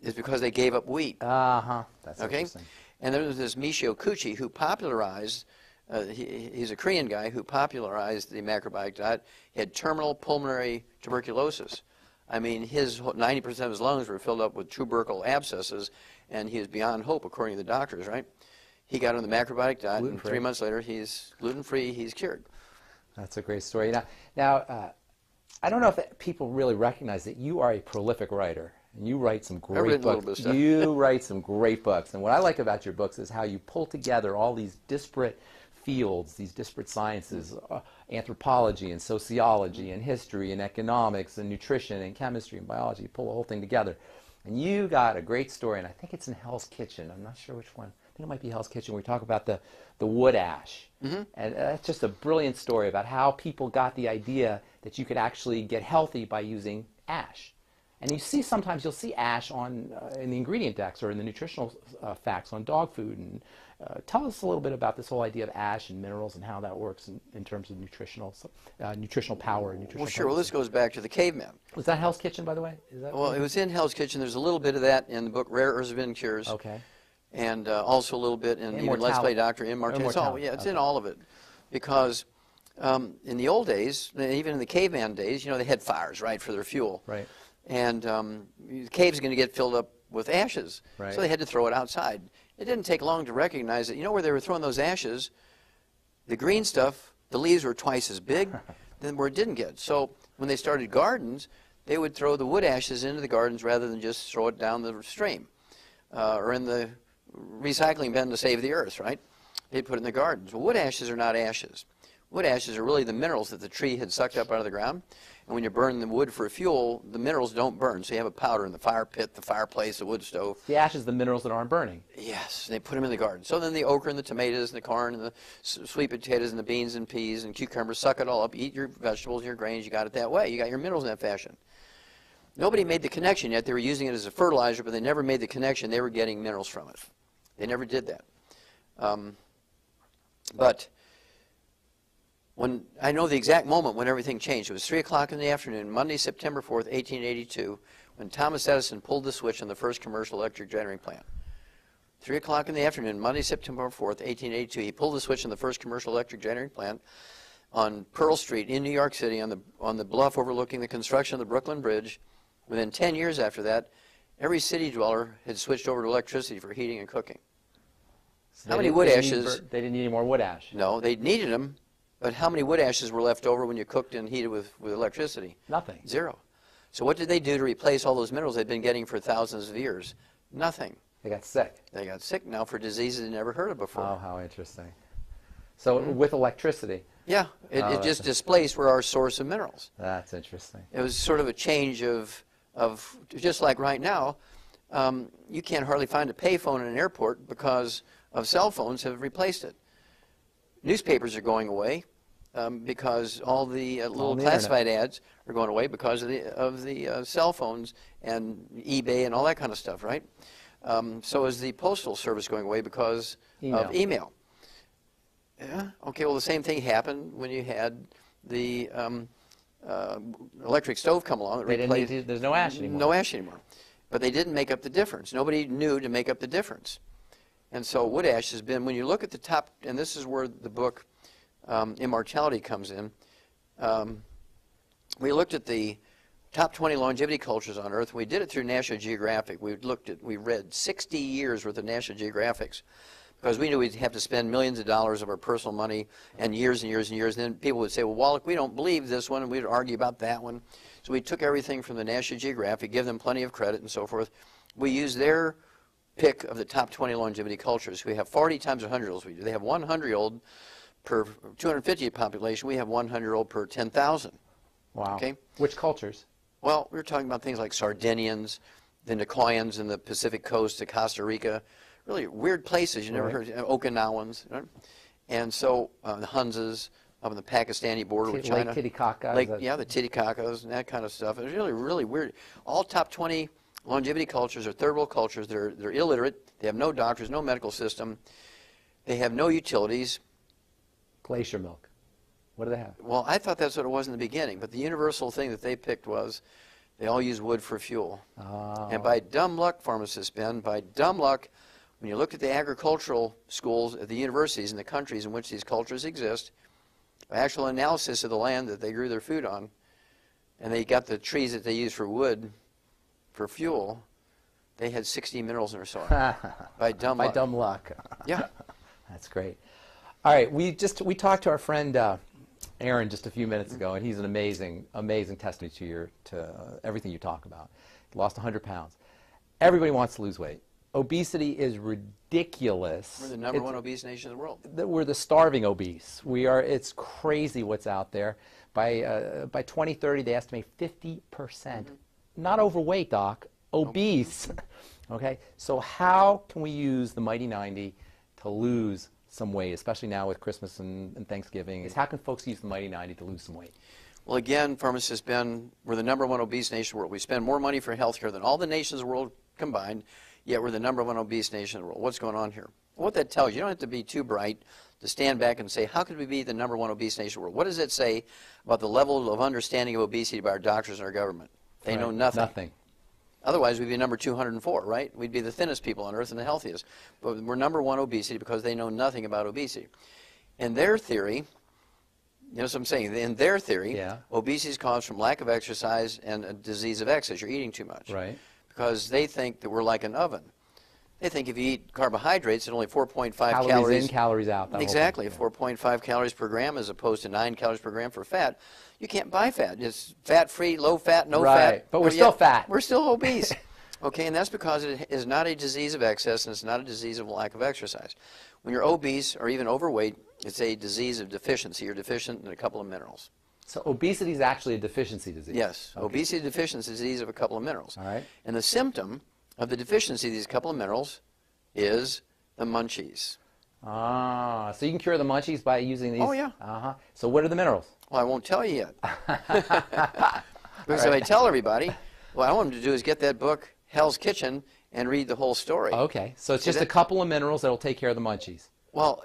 It's because they gave up wheat. That's okay? Interesting. And there was this Michio Kuchi who popularized, he's a Korean guy who popularized the macrobiotic diet. He had terminal pulmonary tuberculosis. I mean, 90% of his lungs were filled up with tubercle abscesses, and he was beyond hope, according to the doctors, right? He got on the macrobiotic diet, and 3 months later, he's gluten-free, he's cured. That's a great story. Now, I don't know if people really recognize that you are a prolific writer, and you write some great books. You write some great books, and what I like about your books is how you pull together all these disparate fields, these disparate sciences, anthropology and sociology and history and economics and nutrition and chemistry and biology. You pull the whole thing together. And you got a great story, and I think it's in Hell's Kitchen. I'm not sure which one. I think it might be Hell's Kitchen, where we talk about the wood ash. Mm-hmm. And that's just a brilliant story about how people got the idea that you could actually get healthy by using ash. And you see, sometimes you'll see ash on in the ingredient decks or in the nutritional facts on dog food. And tell us a little bit about this whole idea of ash and minerals and how that works in terms of nutritional power and nutritional. Well, sure. Well, this goes back to the caveman. Was that Hell's Kitchen, by the way? Is that well, it was in Hell's Kitchen. There's a little bit of that in the book Rare Earths of Hidden Cures. Okay. And also a little bit in even Let's Play Doctor, Immortality. It's in all of it. Because in the old days, even in the caveman days, they had fires, right, for their fuel. Right. And the cave's going to get filled up with ashes. Right. So they had to throw it outside. It didn't take long to recognize that, where they were throwing those ashes, the green stuff, the leaves were twice as big than where it didn't get. So when they started gardens, they would throw the wood ashes into the gardens rather than just throw it down the stream or in the recycling bin to save the earth, right? They'd put it in the gardens. Well, wood ashes are not ashes. Wood ashes are really the minerals that the tree had sucked up out of the ground. And when you burn the wood for fuel, the minerals don't burn. So you have a powder in the fire pit, the fireplace, the wood stove. The ashes, the minerals that aren't burning. Yes, they put them in the garden. So then the okra and the tomatoes and the corn and the sweet potatoes and the beans and peas and cucumbers, suck it all up, eat your vegetables, your grains, you got it that way. You got your minerals in that fashion. Nobody made the connection yet. They were using it as a fertilizer, but they never made the connection. They were getting minerals from it. They never did that. But when I know the exact moment when everything changed. It was 3 o'clock in the afternoon, Monday, September 4th, 1882, when Thomas Edison pulled the switch on the first commercial electric generating plant. 3 o'clock in the afternoon, Monday, September 4th, 1882, he pulled the switch on the first commercial electric generating plant on Pearl Street in New York City on the bluff overlooking the construction of the Brooklyn Bridge. Within 10 years after that, every city dweller had switched over to electricity for heating and cooking. So how many wood ashes? They didn't need any more wood ash. No, they needed them, but how many wood ashes were left over when you cooked and heated with electricity? Nothing. Zero. So what did they do to replace all those minerals they'd been getting for thousands of years? Nothing. They got sick. They got sick now for diseases they never heard of before. Oh, how interesting. So with electricity. Yeah, it just displaced were our source of minerals. That's interesting. It was sort of a change of just like right now, you can't hardly find a payphone in an airport because of cell phones have replaced it. Newspapers are going away because all the little classified ads are going away because of the cell phones and eBay and all that kind of stuff, right? So is the postal service going away because of email. Yeah. Okay. Well, the same thing happened when you had the electric stove come along. There's no ash anymore. No ash anymore. but they didn't make up the difference. Nobody knew to make up the difference. And so wood ash has been, when you look at the top, and this is where the book Immortality comes in, we looked at the top 20 longevity cultures on Earth. We did it through National Geographic. We read 60 years worth of National Geographics, because we knew we'd have to spend millions of dollars of our personal money and years and years and years. And then people would say, well, Wallach, we don't believe this one, and we'd argue about that one. So we took everything from the National Geographic, give them plenty of credit and so forth. We used their pick of the top 20 longevity cultures. We have 40 times 100-year-olds. They have 100-year-old per 250 population. We have 100-year-old per 10,000. Wow. Okay? Which cultures? Well, we were talking about things like Sardinians, the Nicoyans in the Pacific coast to Costa Rica, really weird places you never heard, Okinawans, right? And so the Hunzas up on the Pakistani border with China. Lake Titicaca. Yeah, the Titicacas and that kind of stuff. It was really, really weird. All top 20 longevity cultures are third world cultures. They're illiterate. They have no doctors, no medical system. They have no utilities. Glacier milk. What do they have? Well, I thought that's what it was in the beginning, but the universal thing that they picked was they all use wood for fuel. Oh. And by dumb luck, pharmacist Ben, by dumb luck, when you looked at the agricultural schools at the universities in the countries in which these cultures exist, by actual analysis of the land that they grew their food on, and they got the trees that they use for wood, for fuel, they had 60 minerals in their soil. By dumb luck. By dumb luck. Yeah. That's great. All right, we talked to our friend Aaron just a few minutes ago, and he's an amazing testimony to everything you talk about. He lost 100 pounds. Everybody wants to lose weight. Obesity is ridiculous. We're the number one obese nation in the world. We're the starving obese. We are. It's crazy what's out there. By 2030, they estimate 50%, not overweight, doc, obese. Okay, so how can we use the Mighty 90 to lose some weight, especially now with Christmas and Thanksgiving? How can folks use the Mighty 90 to lose some weight? Well, again, pharmacist Ben, we're the number one obese nation in the world. We spend more money for health care than all the nations of the world combined, yet we're the number one obese nation in the world. What's going on here? What that tells you, you don't have to be too bright to stand back and say, how could we be the number one obese nation in the world? What does it say about the level of understanding of obesity by our doctors and our government? They know nothing. Nothing. Otherwise, we'd be number 204, right? We'd be the thinnest people on earth and the healthiest. But we're number one obesity because they know nothing about obesity. In their theory, you know what I'm saying? In their theory, obesity is caused from lack of exercise and a disease of excess. You're eating too much. Right. Because they think that we're like an oven. They think if you eat carbohydrates at only 4.5 calories calories in, calories out. Exactly, 4.5 calories per gram as opposed to 9 calories per gram for fat. You can't buy fat. It's fat-free, low fat, no fat. Right, but we're still fat. We're still obese. Okay, and that's because it is not a disease of excess and it's not a disease of lack of exercise. When you're obese or even overweight, it's a disease of deficiency. You're deficient in a couple of minerals. So obesity is actually a deficiency disease? Yes, okay. Obesity deficiency is a disease of a couple of minerals. All right. And the symptom of the deficiency of these couple of minerals is the munchies. Ah, so you can cure the munchies by using these? Oh, yeah. So what are the minerals? Well, I won't tell you yet. Because if I tell everybody, what I want them to do is get that book, Hell's Kitchen, and read the whole story. Okay, so it's just a couple of minerals that will take care of the munchies. Well,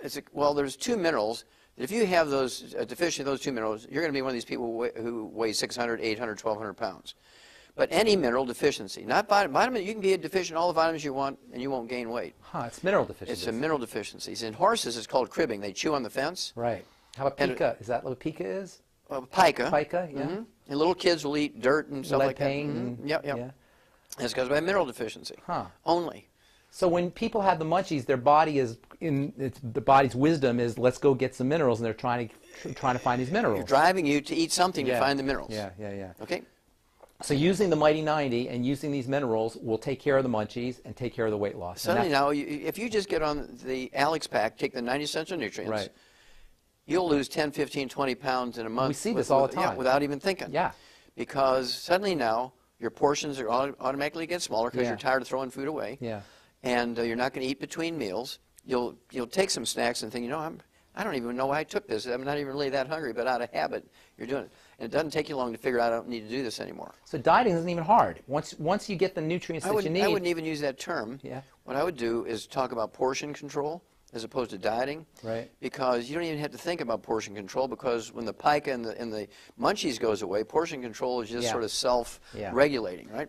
there's two minerals. If you have those deficient those two minerals, you're going to be one of these people who weigh 600, 800, 1,200 pounds. But any mineral deficiency, not vitamin, you can be deficient in all the vitamins you want and you won't gain weight. Huh, it's mineral deficiency. It's a mineral deficiency. In horses, it's called cribbing. They chew on the fence. Right. How about pica? Is that what pica is? Pica. Pica, yeah. And little kids will eat dirt and stuff like that. Yep. Yeah. It's because of a mineral deficiency. Huh. Only. So when people have the munchies, their body is the body's wisdom is let's go get some minerals, and they're trying to find these minerals. You're driving you to eat something to find the minerals. Yeah. Okay. So using the Mighty 90 and using these minerals will take care of the munchies and take care of the weight loss. Suddenly now, if you just get on the Alex Pack, take the 90 essential nutrients, right, you'll lose 10, 15, 20 pounds in a month. We see this all the time. Yeah, without even thinking. Yeah. Because suddenly now, your portions are automatically get smaller because you're tired of throwing food away. Yeah. And you're not going to eat between meals. You'll take some snacks and think, you know, I don't even know why I took this. I'm not even really that hungry, but out of habit, you're doing it. And it doesn't take you long to figure out I don't need to do this anymore. So dieting isn't even hard. Once you get the nutrients that you need. I wouldn't even use that term. Yeah. What I would do is talk about portion control as opposed to dieting. Right. Because you don't even have to think about portion control because when the pica and the munchies goes away, portion control is just sort of self-regulating, right?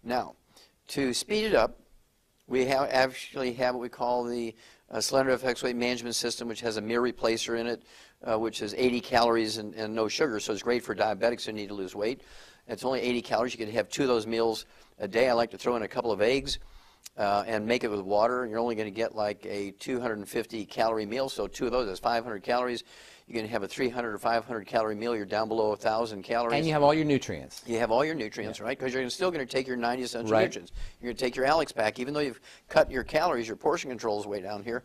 Now, To speed it up, we actually have what we call the Slender FX Weight Management System, which has a meal replacer in it, which is 80 calories and no sugar, so it's great for diabetics who need to lose weight. It's only 80 calories. You can have 2 of those meals a day. I like to throw in a couple of eggs and make it with water. You're only going to get like a 250 calorie meal, so 2 of those is 500 calories. You can have a 300 or 500 calorie meal. You're down below 1,000 calories. And you have all your nutrients. You have all your nutrients, right? Because you're still going to take your 90 essential nutrients. You're going to take your Alex pack, even though you've cut your calories, your portion control is way down here,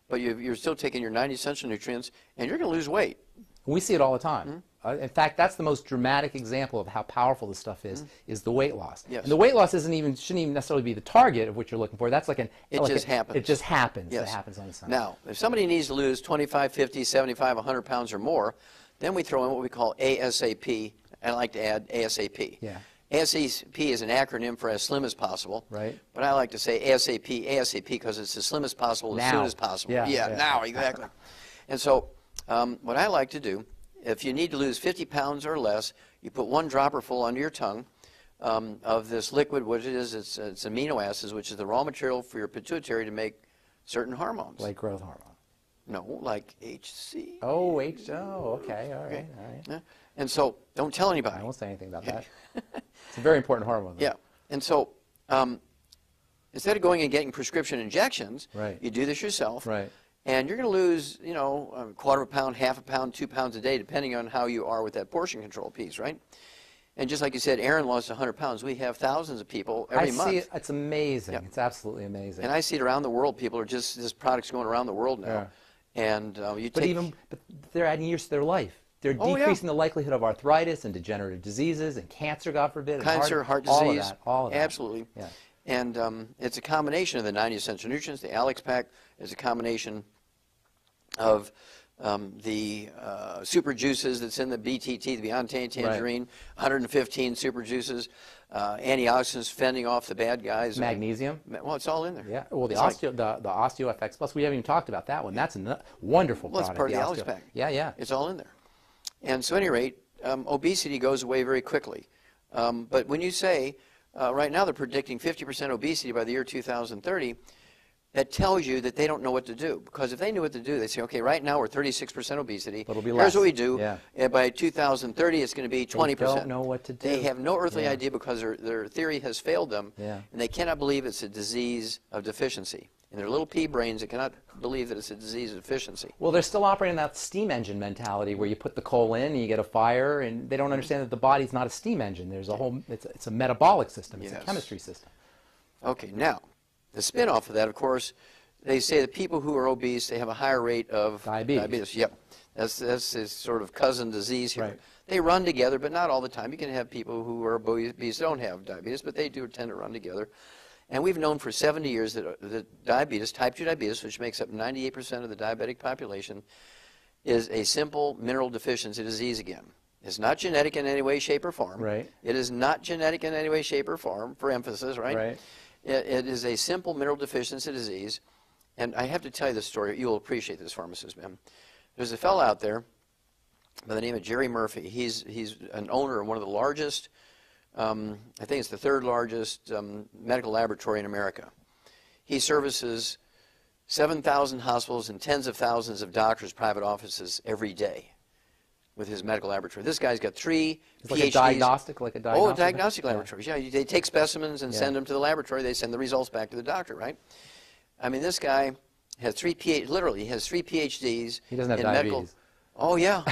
but you're still taking your 90 essential nutrients, and you're going to lose weight. We see it all the time. In fact, that's the most dramatic example of how powerful this stuff is the weight loss. Yes. And the weight loss shouldn't even necessarily be the target of what you're looking for. That's like It just happens. It just happens. Yes. It happens on its own. Now, if somebody needs to lose 25, 50, 75, 100 pounds or more, then we throw in what we call ASAP. I like to add ASAP. Yeah. ASAP is an acronym for as slim as possible. Right. But I like to say ASAP because it's as slim as possible, as soon as possible. Yeah. Now, exactly. And so what I like to do, if you need to lose 50 pounds or less, you put 1 dropper full under your tongue of this liquid, which it is, it's amino acids, which is the raw material for your pituitary to make certain hormones. Like growth hormone. No, like HC. Oh, okay, all right. Yeah. And so, don't tell anybody. I won't say anything about that. It's a very important hormone. Though. Yeah. And so, instead of going and getting prescription injections, you do this yourself. Right. And you're going to lose, you know, a quarter of a pound, half a pound, 2 pounds a day, depending on how you are with that portion control piece, right? And just like you said, Aaron lost 100 pounds. We have thousands of people every month. I see it. It's amazing. Yeah. It's absolutely amazing. And I see it around the world. People are just, this product's going around the world now. Yeah. And you take... But they're adding years to their life. They're decreasing the likelihood of arthritis and degenerative diseases and cancer, God forbid. Cancer, heart disease. All of that. Absolutely. Yeah. And it's a combination of the 90 essential nutrients. The Alex Pack is a combination of the super juices that's in the BTT, the Beyond Tangerine, 115 super juices, antioxidants fending off the bad guys. Magnesium. Well, it's all in there. Yeah. Well, the Osteo FX Plus, we haven't even talked about that one. That's a wonderful product. Well, it's part of the Alex Pack. Yeah. It's all in there. And so at any rate, obesity goes away very quickly. But when you say, right now they're predicting 50% obesity by the year 2030, that tells you that they don't know what to do. Because if they knew what to do, they'd say, okay, right now we're 36% obesity. But it'll be Here's less. what we do. Yeah. And by 2030, it's going to be 20%. They don't know what to do. They have no earthly idea because their theory has failed them. Yeah. And they cannot believe it's a disease of deficiency. In their little pea brains, they cannot believe that it's a disease of deficiency. Well, they're still operating that steam engine mentality where you put the coal in and you get a fire, and they don't understand that the body's not a steam engine. There's a whole, it's a metabolic system. It's a chemistry system. Okay, now, the spin-off of that, of course, they say that people who are obese, they have a higher rate of diabetes. Yep. That's this sort of cousin disease here. Right. They run together, but not all the time. You can have people who are obese don't have diabetes, but they do tend to run together. And we've known for 70 years that diabetes, type 2 diabetes, which makes up 98% of the diabetic population, is a simple mineral deficiency disease again. It's not genetic in any way, shape, or form. Right. It is not genetic in any way, shape, or form, for emphasis, right? Right. It is a simple mineral deficiency disease. And I have to tell you this story. You'll appreciate this, pharmacist man. There's a fellow out there by the name of Jerry Murphy. He's an owner of one of the largest, I think it's the 3rd largest medical laboratory in America. He services 7,000 hospitals and tens of thousands of doctors' private offices every day with his medical laboratory. This guy's got 3 PhDs. Like a diagnostic Oh, diagnostic laboratories. Yeah, they take specimens and send them to the laboratory. They send the results back to the doctor, right? I mean, this guy has 3 literally, he has 3 PhDs. He doesn't have in diabetes. medical. Oh, yeah.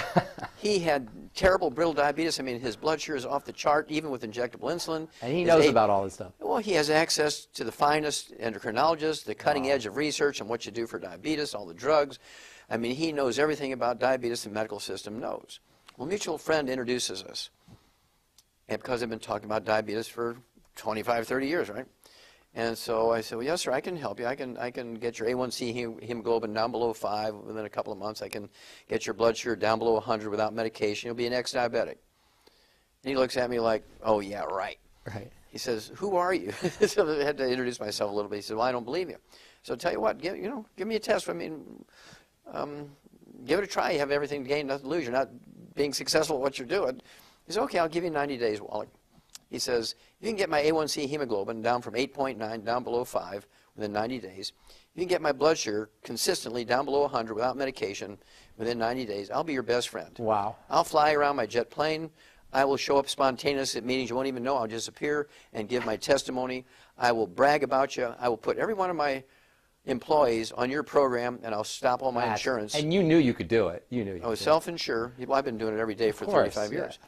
He had terrible brittle diabetes. I mean, his blood sugar is off the chart, even with injectable insulin. And he knows about all this stuff. Well, he has access to the finest endocrinologists, the cutting edge of research on what you do for diabetes, all the drugs. I mean, he knows everything about diabetes the medical system knows. Well, a mutual friend introduces us. And because I've been talking about diabetes for 25, 30 years, right? And so I said, well, yes, sir, I can help you. I can get your A1C hemoglobin down below 5 within a couple of months. I can get your blood sugar down below 100 without medication. You'll be an ex-diabetic. And he looks at me like, oh, yeah, right. Right. He says, who are you? So I had to introduce myself a little bit. He said, well, I don't believe you. So tell you what, give me a test. I mean, give it a try. You have everything to gain, nothing to lose. You're not being successful at what you're doing. He said, okay, I'll give you 90 days, Wallach. He says, you can get my A1C hemoglobin down from 8.9 down below 5 within 90 days. You can get my blood sugar consistently down below 100 without medication within 90 days. I'll be your best friend. Wow. I'll fly around my jet plane. I will show up spontaneous at meetings you won't even know. I'll just appear and give my testimony. I will brag about you. I will put every one of my employees on your program, and I'll stop all my insurance. And you knew you could do it. You knew you I was could. self-insure. Well, I've been doing it every day for 35 years.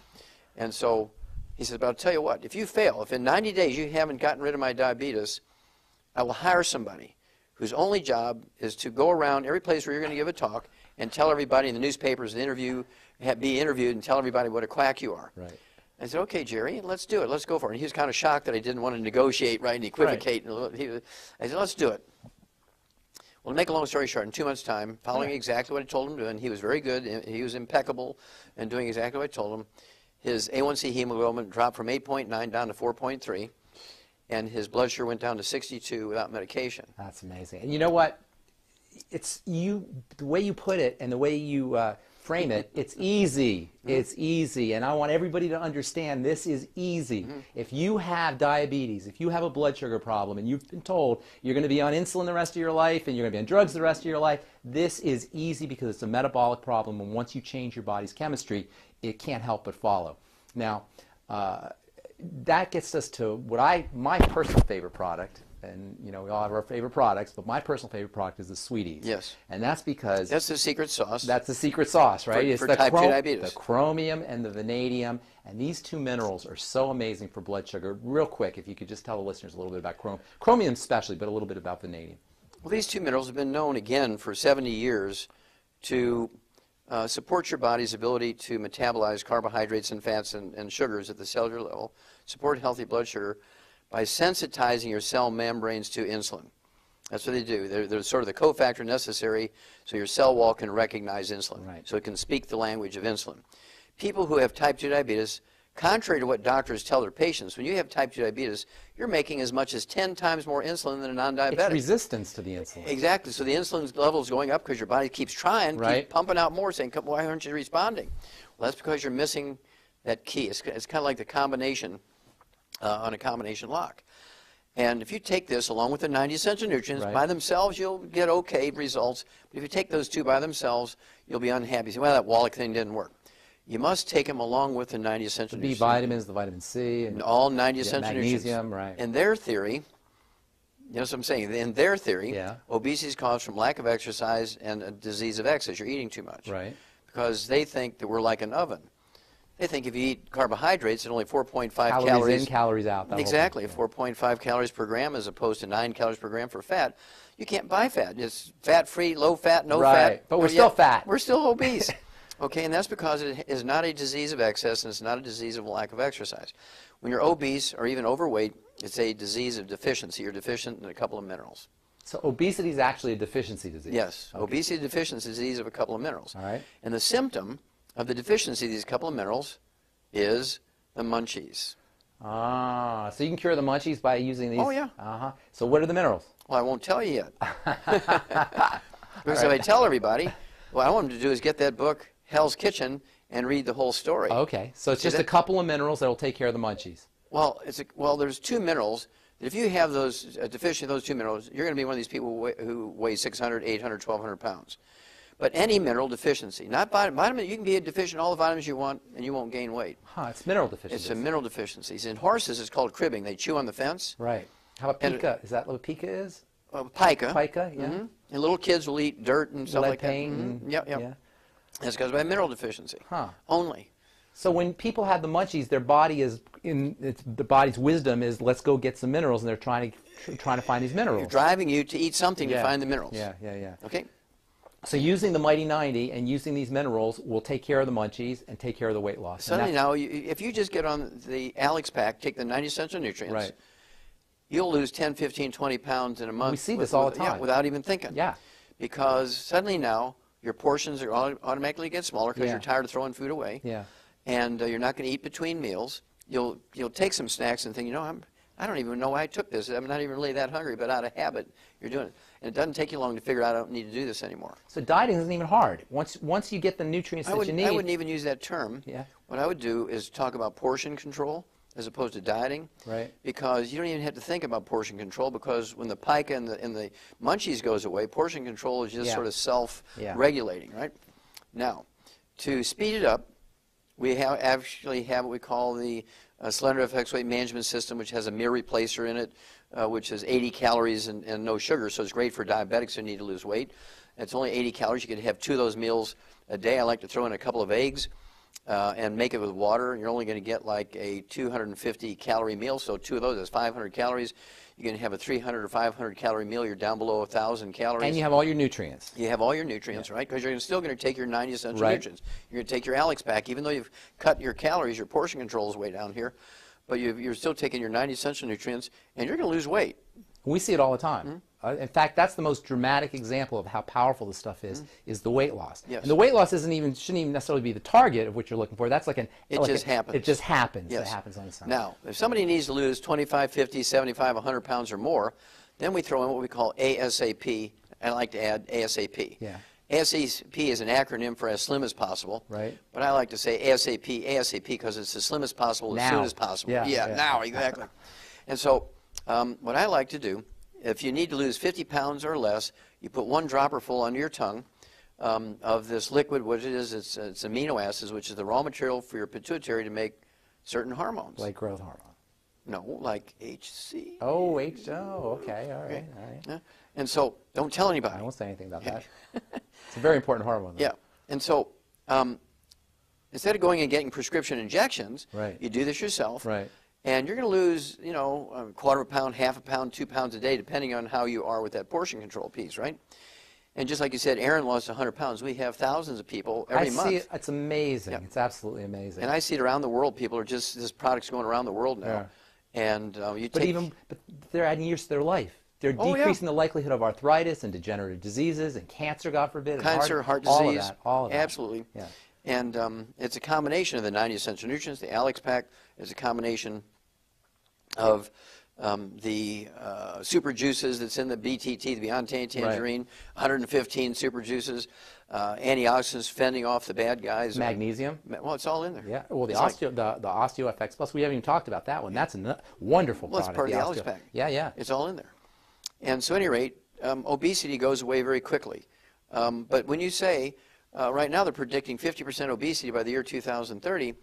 And so he says, but I'll tell you what, if you fail, if in 90 days you haven't gotten rid of my diabetes, I will hire somebody whose only job is to go around every place where you're going to give a talk and tell everybody in the newspapers, be interviewed and tell everybody what a quack you are. Right. I said, okay, Jerry, let's do it. Let's go for it. And he was kind of shocked that I didn't want to negotiate, right, and equivocate. Right. I said, let's do it. Well, to make a long story short, in 2 months' time, following exactly what I told him to do, and he was very good, he was impeccable in doing exactly what I told him, his A1C hemoglobin dropped from 8.9 down to 4.3, and his blood sugar went down to 62 without medication. That's amazing. And you know what? It's the way you put it and the way you frame it, it's easy. It's easy. And I want everybody to understand this is easy. If you have diabetes, if you have a blood sugar problem, and you've been told you're going to be on insulin the rest of your life and you're going to be on drugs the rest of your life, this is easy because it's a metabolic problem. And once you change your body's chemistry, it can't help but follow. Now, that gets us to what my personal favorite product. And, you know, we all have our favorite products, but my personal favorite product is the Sweeties. Yes. And that's because... That's the secret sauce. That's the secret sauce, right? It's for type 2 diabetes. The chromium and the vanadium. And these two minerals are so amazing for blood sugar. Real quick, if you could just tell the listeners a little bit about chromium especially, but a little bit about vanadium. Well, these two minerals have been known, again, for 70 years to support your body's ability to metabolize carbohydrates and fats and sugars at the cellular level, support healthy blood sugar, by sensitizing your cell membranes to insulin. That's what they do. They're sort of the cofactor necessary so your cell wall can recognize insulin, right. So it can speak the language of insulin. People who have type 2 diabetes, contrary to what doctors tell their patients, when you have type 2 diabetes, you're making as much as 10 times more insulin than a non-diabetic. It's resistance to the insulin. Exactly. So the insulin level is going up because your body keeps trying, right. keeps pumping out more, saying, why aren't you responding? Well, that's because you're missing that key. It's kind of like the combination on a combination lock. And if you take this along with the 90 essential nutrients, right. by themselves you'll get okay results. But if you take those two by themselves, you'll be unhappy. You say, well, that Wallach thing didn't work. You must take them along with the 90 essential nutrients. The B vitamins, the vitamin C. And all 90 essential magnesium, nutrients. right. In their theory, you know what I'm saying? In their theory, obesity is caused from lack of exercise and a disease of excess. You're eating too much. Right. Because they think that we're like an oven. They think if you eat carbohydrates at only 4.5 calories calories in, calories out. Exactly, 4.5 calories per gram as opposed to 9 calories per gram for fat. You can't buy fat. It's fat-free, low fat, no fat. But we're still fat. We're still obese. Okay, and that's because it is not a disease of excess and it's not a disease of lack of exercise. When you're obese or even overweight, it's a disease of deficiency. You're deficient in a couple of minerals. So obesity is actually a deficiency disease? Yes, okay. Obesity deficiency is a disease of a couple of minerals. All right. And the symptom of the deficiency of these couple of minerals is the munchies. Ah, so you can cure the munchies by using these? Oh, yeah. So what are the minerals? Well, I won't tell you yet. Because if I tell everybody, what I want them to do is get that book, Hell's Kitchen, and read the whole story. Okay, so it's just a couple of minerals that will take care of the munchies. Well, there's two minerals. If you have those deficiency of those two minerals, you're going to be one of these people who weigh 600, 800, 1,200 pounds. But any mineral deficiency, not vitamin, you can be deficient in all the vitamins you want and you won't gain weight. It's mineral deficiency. It's a mineral deficiency. In horses, it's called cribbing. They chew on the fence. Right. How about pica? Is that what pica is? Pica. Pica, yeah. And little kids will eat dirt and stuff like that. Lead paint. Yeah. That's because of a mineral deficiency. Only. So when people have the munchies, their body is the body's wisdom is let's go get some minerals, and they're trying to find these minerals. You're driving you to eat something to find the minerals. Yeah. Okay. So using the Mighty 90 and using these minerals will take care of the munchies and take care of the weight loss. Suddenly now, if you just get on the Alex pack, take the 90 essential nutrients, you'll lose 10, 15, 20 pounds in a month. We see this all the time. Yeah, without even thinking. Yeah. Because suddenly now, your portions are automatically get smaller because you're tired of throwing food away. Yeah. And you're not going to eat between meals. You'll take some snacks and think, I don't even know why I took this. I'm not even really that hungry, but out of habit, you're doing it. And it doesn't take you long to figure out I don't need to do this anymore. So dieting isn't even hard. Once you get the nutrients that you need. I wouldn't even use that term. Yeah. What I would do is talk about portion control as opposed to dieting. Right. Because you don't even have to think about portion control, because when the pica and the munchies goes away, portion control is just sort of self-regulating, right? Now, to speed it up, we actually have what we call the Slender FX Weight Management System, which has a meal replacer in it, which is 80 calories and no sugar, so it's great for diabetics who need to lose weight. It's only 80 calories. You can have 2 of those meals a day. I like to throw in a couple of eggs and make it with water. You're only going to get like a 250 calorie meal, so 2 of those is 500 calories. You're going to have a 300 or 500 calorie meal. You're down below 1,000 calories. And you have all your nutrients. You have all your nutrients, right? Because you're still going to take your 90 essential nutrients. You're going to take your Alex pack, even though you've cut your calories, your portion control is way down here, but you're still taking your 90 essential nutrients, and you're going to lose weight. We see it all the time. In fact, that's the most dramatic example of how powerful this stuff is the weight loss. Yes. And the weight loss shouldn't even necessarily be the target of what you're looking for. That's like It just happens. It just happens. Yes. It happens on its own. Now, if somebody needs to lose 25, 50, 75, 100 pounds or more, then we throw in what we call ASAP. I like to add ASAP. Yeah. ASAP is an acronym for as slim as possible. Right. But I like to say ASAP because it's as slim as possible, as soon as possible. Yeah, now, exactly. And so what I like to do, if you need to lose 50 pounds or less, you put 1 dropper full under your tongue of this liquid, what it is, it's amino acids, which is the raw material for your pituitary to make certain hormones. Like growth hormone. No, like HC. Oh, okay, all right. Yeah. And so, don't tell anybody. I won't say anything about that. It's a very important hormone, though. Yeah. And so, instead of going and getting prescription injections, Right. you do this yourself. Right. And you're going to lose, you know, a quarter of a pound, half a pound, 2 pounds a day, depending on how you are with that portion control piece, right? And just like you said, Aaron lost 100 pounds. We have thousands of people every month. I see it. It's amazing. Yeah. It's absolutely amazing. And I see it around the world. People are just, this product's going around the world now. Yeah. And you take... But they're adding years to their life. They're decreasing the likelihood of arthritis and degenerative diseases and cancer, God forbid. Cancer, heart disease. All of that. Absolutely. Yeah. And it's a combination of the 90 essential nutrients. The Alex Pack is a combination of the super juices that's in the BTT, the Beyond Tangerine, 115 super juices, antioxidants fending off the bad guys. Magnesium. Well, it's all in there. Yeah. Well, the OsteoFX Plus, we haven't even talked about that one. That's a wonderful Well, product. it's part of the Alex Pack. Yeah, yeah. It's all in there. And so at any rate, obesity goes away very quickly. But when you say, right now they're predicting 50% obesity by the year 2030,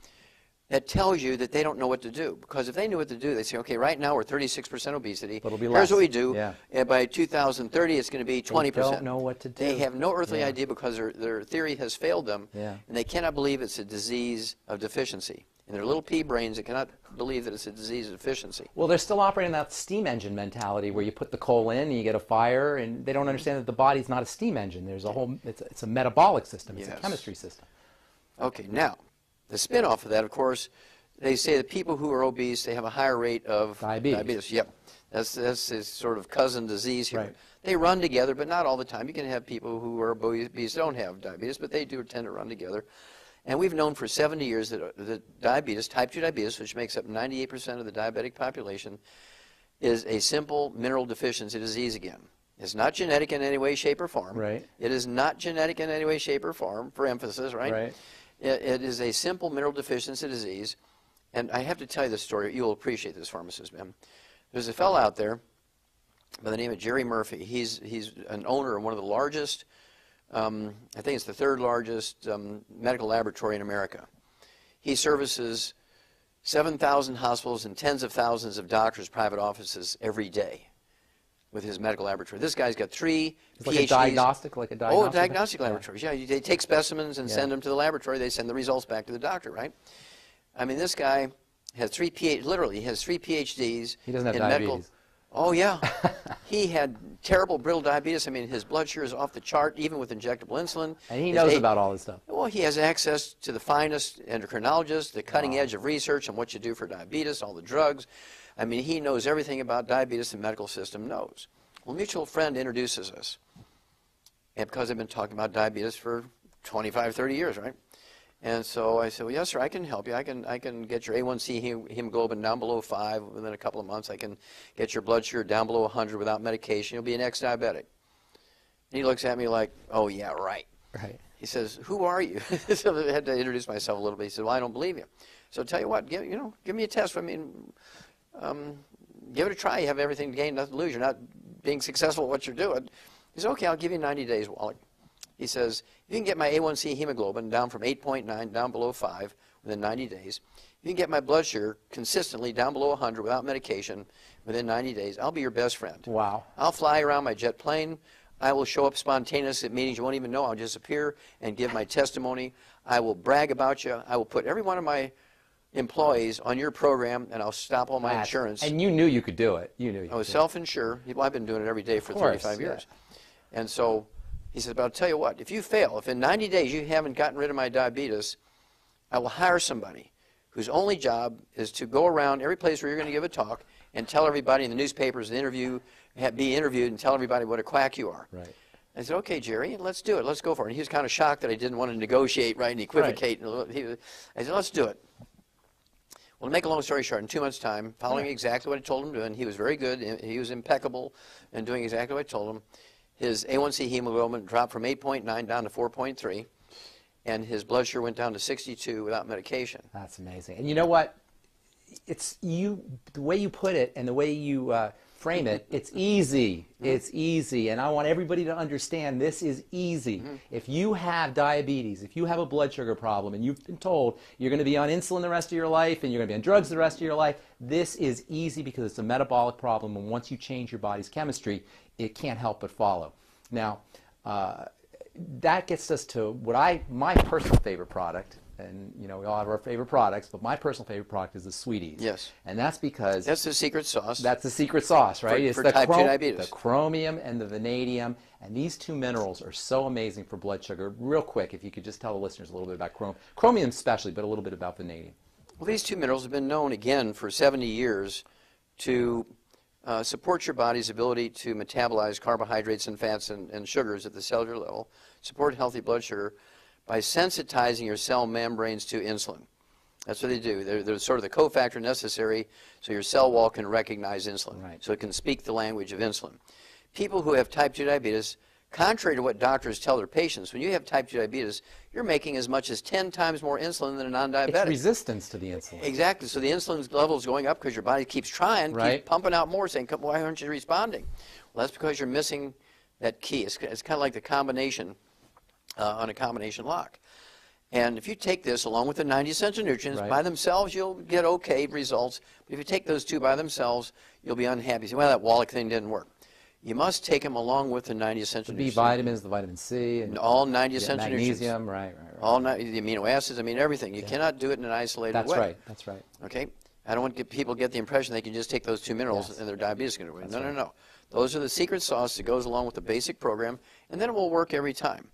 that tells you that they don't know what to do. Because if they knew what to do, they'd say, okay, right now we're 36% obesity. But it'll be Here's less. what we do. Yeah. And by 2030, it's going to be 20%. They don't know what to do. They have no earthly idea because their theory has failed them. Yeah. And they cannot believe it's a disease of deficiency. In their little pea brains, they cannot believe that it's a disease of deficiency. Well, they're still operating that steam engine mentality where you put the coal in and you get a fire, and they don't understand that the body's not a steam engine. There's a whole, it's a metabolic system. It's a chemistry system. Okay, now, the spin-off of that, of course, they say that people who are obese, they have a higher rate of diabetes. Yep. That's this sort of cousin disease here. Right. They run together, but not all the time. You can have people who are obese don't have diabetes, but they do tend to run together. And we've known for 70 years that diabetes, type 2 diabetes, which makes up 98% of the diabetic population, is a simple mineral deficiency disease again. It's not genetic in any way, shape, or form. Right. It is not genetic in any way, shape, or form, for emphasis, right? Right. It is a simple mineral deficiency disease. And I have to tell you this story. You'll appreciate this, pharmacist man. There's a fellow out there by the name of Jerry Murphy. He's an owner of one of the largest, I think it's the 3rd largest medical laboratory in America. He services 7,000 hospitals and tens of thousands of doctors' private offices every day with his medical laboratory. This guy's got 3 PhDs. Like a diagnostic Oh, diagnostic laboratories. Yeah, they take specimens and send them to the laboratory. They send the results back to the doctor, right? I mean, this guy has 3 literally, he has 3 PhDs. He doesn't have in diabetes. medical. Oh, yeah. He had terrible brittle diabetes. I mean, his blood sugar is off the chart, even with injectable insulin. And he knows about all this stuff. Well, he has access to the finest endocrinologists, the cutting edge of research on what you do for diabetes, all the drugs. I mean, he knows everything about diabetes the medical system knows. Well, a mutual friend introduces us. And because I've been talking about diabetes for 25, 30 years, right? And so I said, well, yes, sir, I can help you. I can get your A1C hemoglobin down below 5 within a couple of months. I can get your blood sugar down below 100 without medication. You'll be an ex-diabetic. And he looks at me like, oh, yeah, right. Right. He says, who are you? So I had to introduce myself a little bit. He said, well, I don't believe you. So tell you what, give me a test. I mean, give it a try. You have everything to gain, nothing to lose. You're not being successful at what you're doing. He said, okay, I'll give you 90 days, Wallach. He says, if you can get my A1C hemoglobin down from 8.9 down below 5 within 90 days, if you can get my blood sugar consistently down below 100 without medication within 90 days, I'll be your best friend. Wow. I'll fly around my jet plane. I will show up spontaneous at meetings you won't even know. I'll just appear and give my testimony. I will brag about you. I will put every one of my employees on your program, and I'll stop all my insurance. And you knew you could do it. You knew you I was self-insured. Well, I've been doing it every day for 35 years. And so he said, but I'll tell you what, if you fail, if in 90 days you haven't gotten rid of my diabetes, I will hire somebody whose only job is to go around every place where you're going to give a talk and tell everybody in the newspapers, be interviewed and tell everybody what a quack you are. Right. I said, okay, Jerry, let's do it. Let's go for it. And he was kind of shocked that I didn't want to negotiate, right, and equivocate. Right. I said, let's do it. Well, to make a long story short, in 2 months' time, following exactly what I told him to do, and he was very good. He was impeccable in doing exactly what I told him. His A1C hemoglobin dropped from 8.9 down to 4.3, and his blood sugar went down to 62 without medication. That's amazing. And you know what? It's the way you put it and the way you frame it, it's easy. It's easy. And I want everybody to understand this is easy. If you have diabetes, if you have a blood sugar problem, and you've been told you're going to be on insulin the rest of your life and you're going to be on drugs the rest of your life, this is easy because it's a metabolic problem. And once you change your body's chemistry, it can't help but follow. Now, that gets us to my personal favorite product. And, you know, we all have our favorite products, but my personal favorite product is the Sweeties. Yes. And that's because... That's the secret sauce. That's the secret sauce, right? It's for type 2 diabetes. The chromium and the vanadium. And these two minerals are so amazing for blood sugar. Real quick, if you could just tell the listeners a little bit about chromium especially, but a little bit about vanadium. Well, these two minerals have been known, again, for 70 years to support your body's ability to metabolize carbohydrates and fats and sugars at the cellular level, support healthy blood sugar, by sensitizing your cell membranes to insulin. That's what they do. They're sort of the cofactor necessary so your cell wall can recognize insulin, right. So it can speak the language of insulin. People who have type 2 diabetes, contrary to what doctors tell their patients, when you have type 2 diabetes, you're making as much as 10 times more insulin than a non-diabetic. It's resistance to the insulin. Exactly. So the insulin level is going up because your body keeps trying, keeps pumping out more, saying, why aren't you responding? Well, that's because you're missing that key. It's kind of like the combination on a combination lock. And if you take this along with the 90 essential nutrients, by themselves you'll get okay results. But if you take those two by themselves, you'll be unhappy. You say, well, that Wallach thing didn't work. You must take them along with the 90 essential nutrients. The B vitamins, the vitamin C. And all 90 essential nutrients. Magnesium, right. All the amino acids, I mean everything. You cannot do it in an isolated way. That's right. Okay? I don't want people to get the impression they can just take those two minerals and their diabetes is going to go away. No. Those are the secret sauce that goes along with the basic program, and then it will work every time.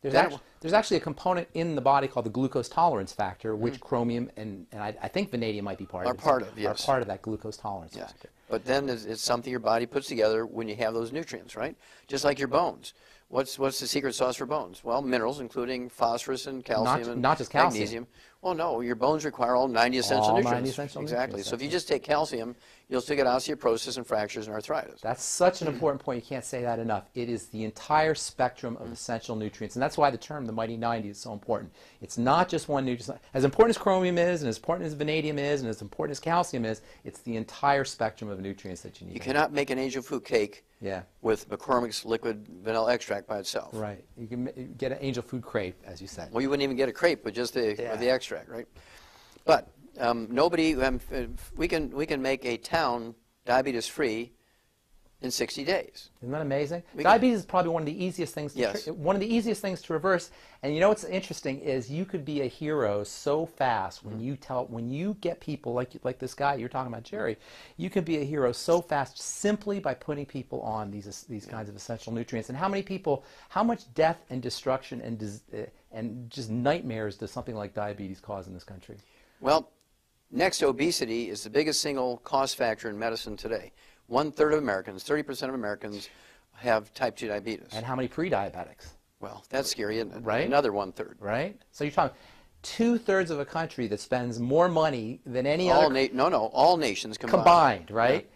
There's actually a component in the body called the glucose tolerance factor, which chromium and I think vanadium might be part of. Are part of that glucose tolerance factor. But then it's something your body puts together when you have those nutrients, right? Just like your bones. What's the secret sauce for bones? Well, minerals, including phosphorus and calcium not just calcium. Magnesium. Well, no, your bones require all 90 essential nutrients. 90 essential nutrients. So if you just take calcium, you'll still get osteoporosis and fractures and arthritis. That's such an important point. You can't say that enough. It is the entire spectrum of essential nutrients, and that's why the term the mighty 90 is so important. It's not just one nutrient. As important as chromium is, and as important as vanadium is, and as important as calcium is, it's the entire spectrum of nutrients that you need. You cannot make an angel food cake with McCormick's liquid vanilla extract by itself. Right. You can get an angel food crepe, as you said. Well, you wouldn't even get a crepe with just the extract, right? But we can make a town diabetes-free in 60 days. Isn't that amazing? Diabetes is probably one of the easiest things to reverse. And you know what's interesting is you could be a hero so fast when you get people like this guy you're talking about, Jerry. You can be a hero so fast simply by putting people on these kinds of essential nutrients. And how much death and destruction and just nightmares does something like diabetes cause in this country? Well, next to obesity is the biggest single cost factor in medicine today. 1/3 of Americans, 30% of Americans have type 2 diabetes. And how many pre-diabetics? Well, that's scary, isn't it? Right? Another 1/3. Right? So you're talking 2/3 of a country that spends more money than any other... all nations combined. Combined, right?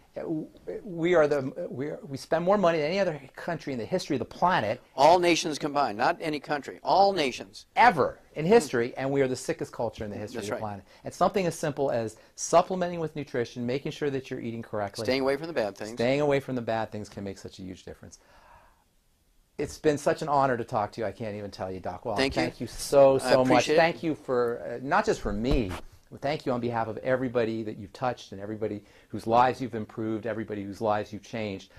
we spend more money than any other country in the history of the planet. All nations combined, not any country. All nations. Ever in history, and we are the sickest culture in the history That's of the right. planet. And something as simple as supplementing with nutrition, making sure that you're eating correctly. Staying away from the bad things. Staying away from the bad things can make such a huge difference. It's been such an honor to talk to you. I can't even tell you, Doc Wallach. Thank you. so much. appreciate it. Thank you for, not just for me, but thank you on behalf of everybody that you've touched and everybody whose lives you've improved, everybody whose lives you've changed.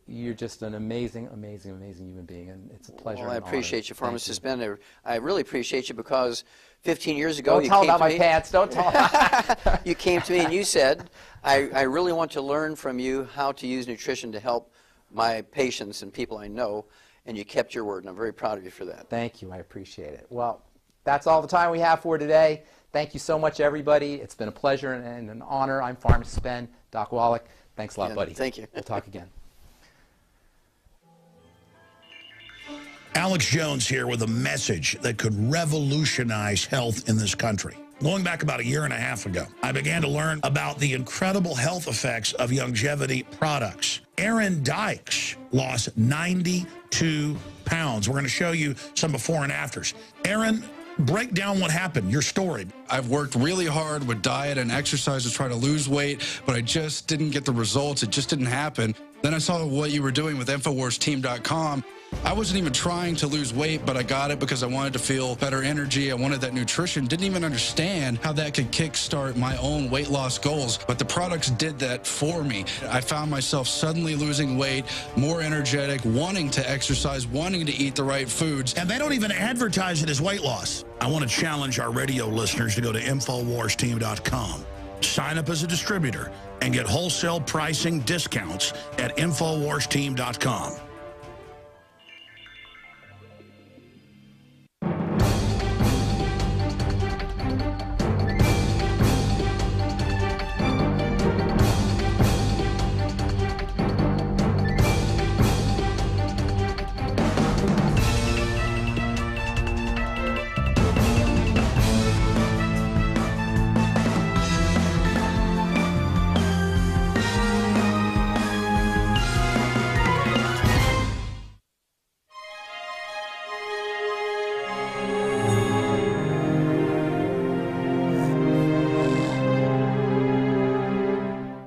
You're just an amazing, amazing, amazing human being, and it's a pleasure. Well, I and appreciate you, honor. Pharmacist Ben. I really appreciate you because 15 years ago Don't you tell came about to my me. pants. Don't tell. You came to me and you said, I really want to learn from you how to use nutrition to help my patients and people I know, and you kept your word, and I'm very proud of you for that. Thank you. I appreciate it. Well, that's all the time we have for today. Thank you so much, everybody. It's been a pleasure and an honor. I'm Pharmacist Ben, Doc Wallach. Thanks a lot, buddy. Thank you. We'll talk again. Alex Jones here with a message that could revolutionize health in this country. Going back about a year and a half ago, I began to learn about the incredible health effects of Youngevity products. Aaron Dykes lost 92 pounds. We're going to show you some before and afters. Aaron, break down what happened, your story. I've worked really hard with diet and exercise to try to lose weight, but I just didn't get the results. It just didn't happen. Then I saw what you were doing with InfoWarsTeam.com. I wasn't even trying to lose weight, but I got it because I wanted to feel better energy. I wanted that nutrition. Didn't even understand how that could kickstart my own weight loss goals, but the products did that for me. I found myself suddenly losing weight, more energetic, wanting to exercise, wanting to eat the right foods. And they don't even advertise it as weight loss. I want to challenge our radio listeners to go to InfoWarsTeam.com. Sign up as a distributor and get wholesale pricing discounts at InfoWarsTeam.com.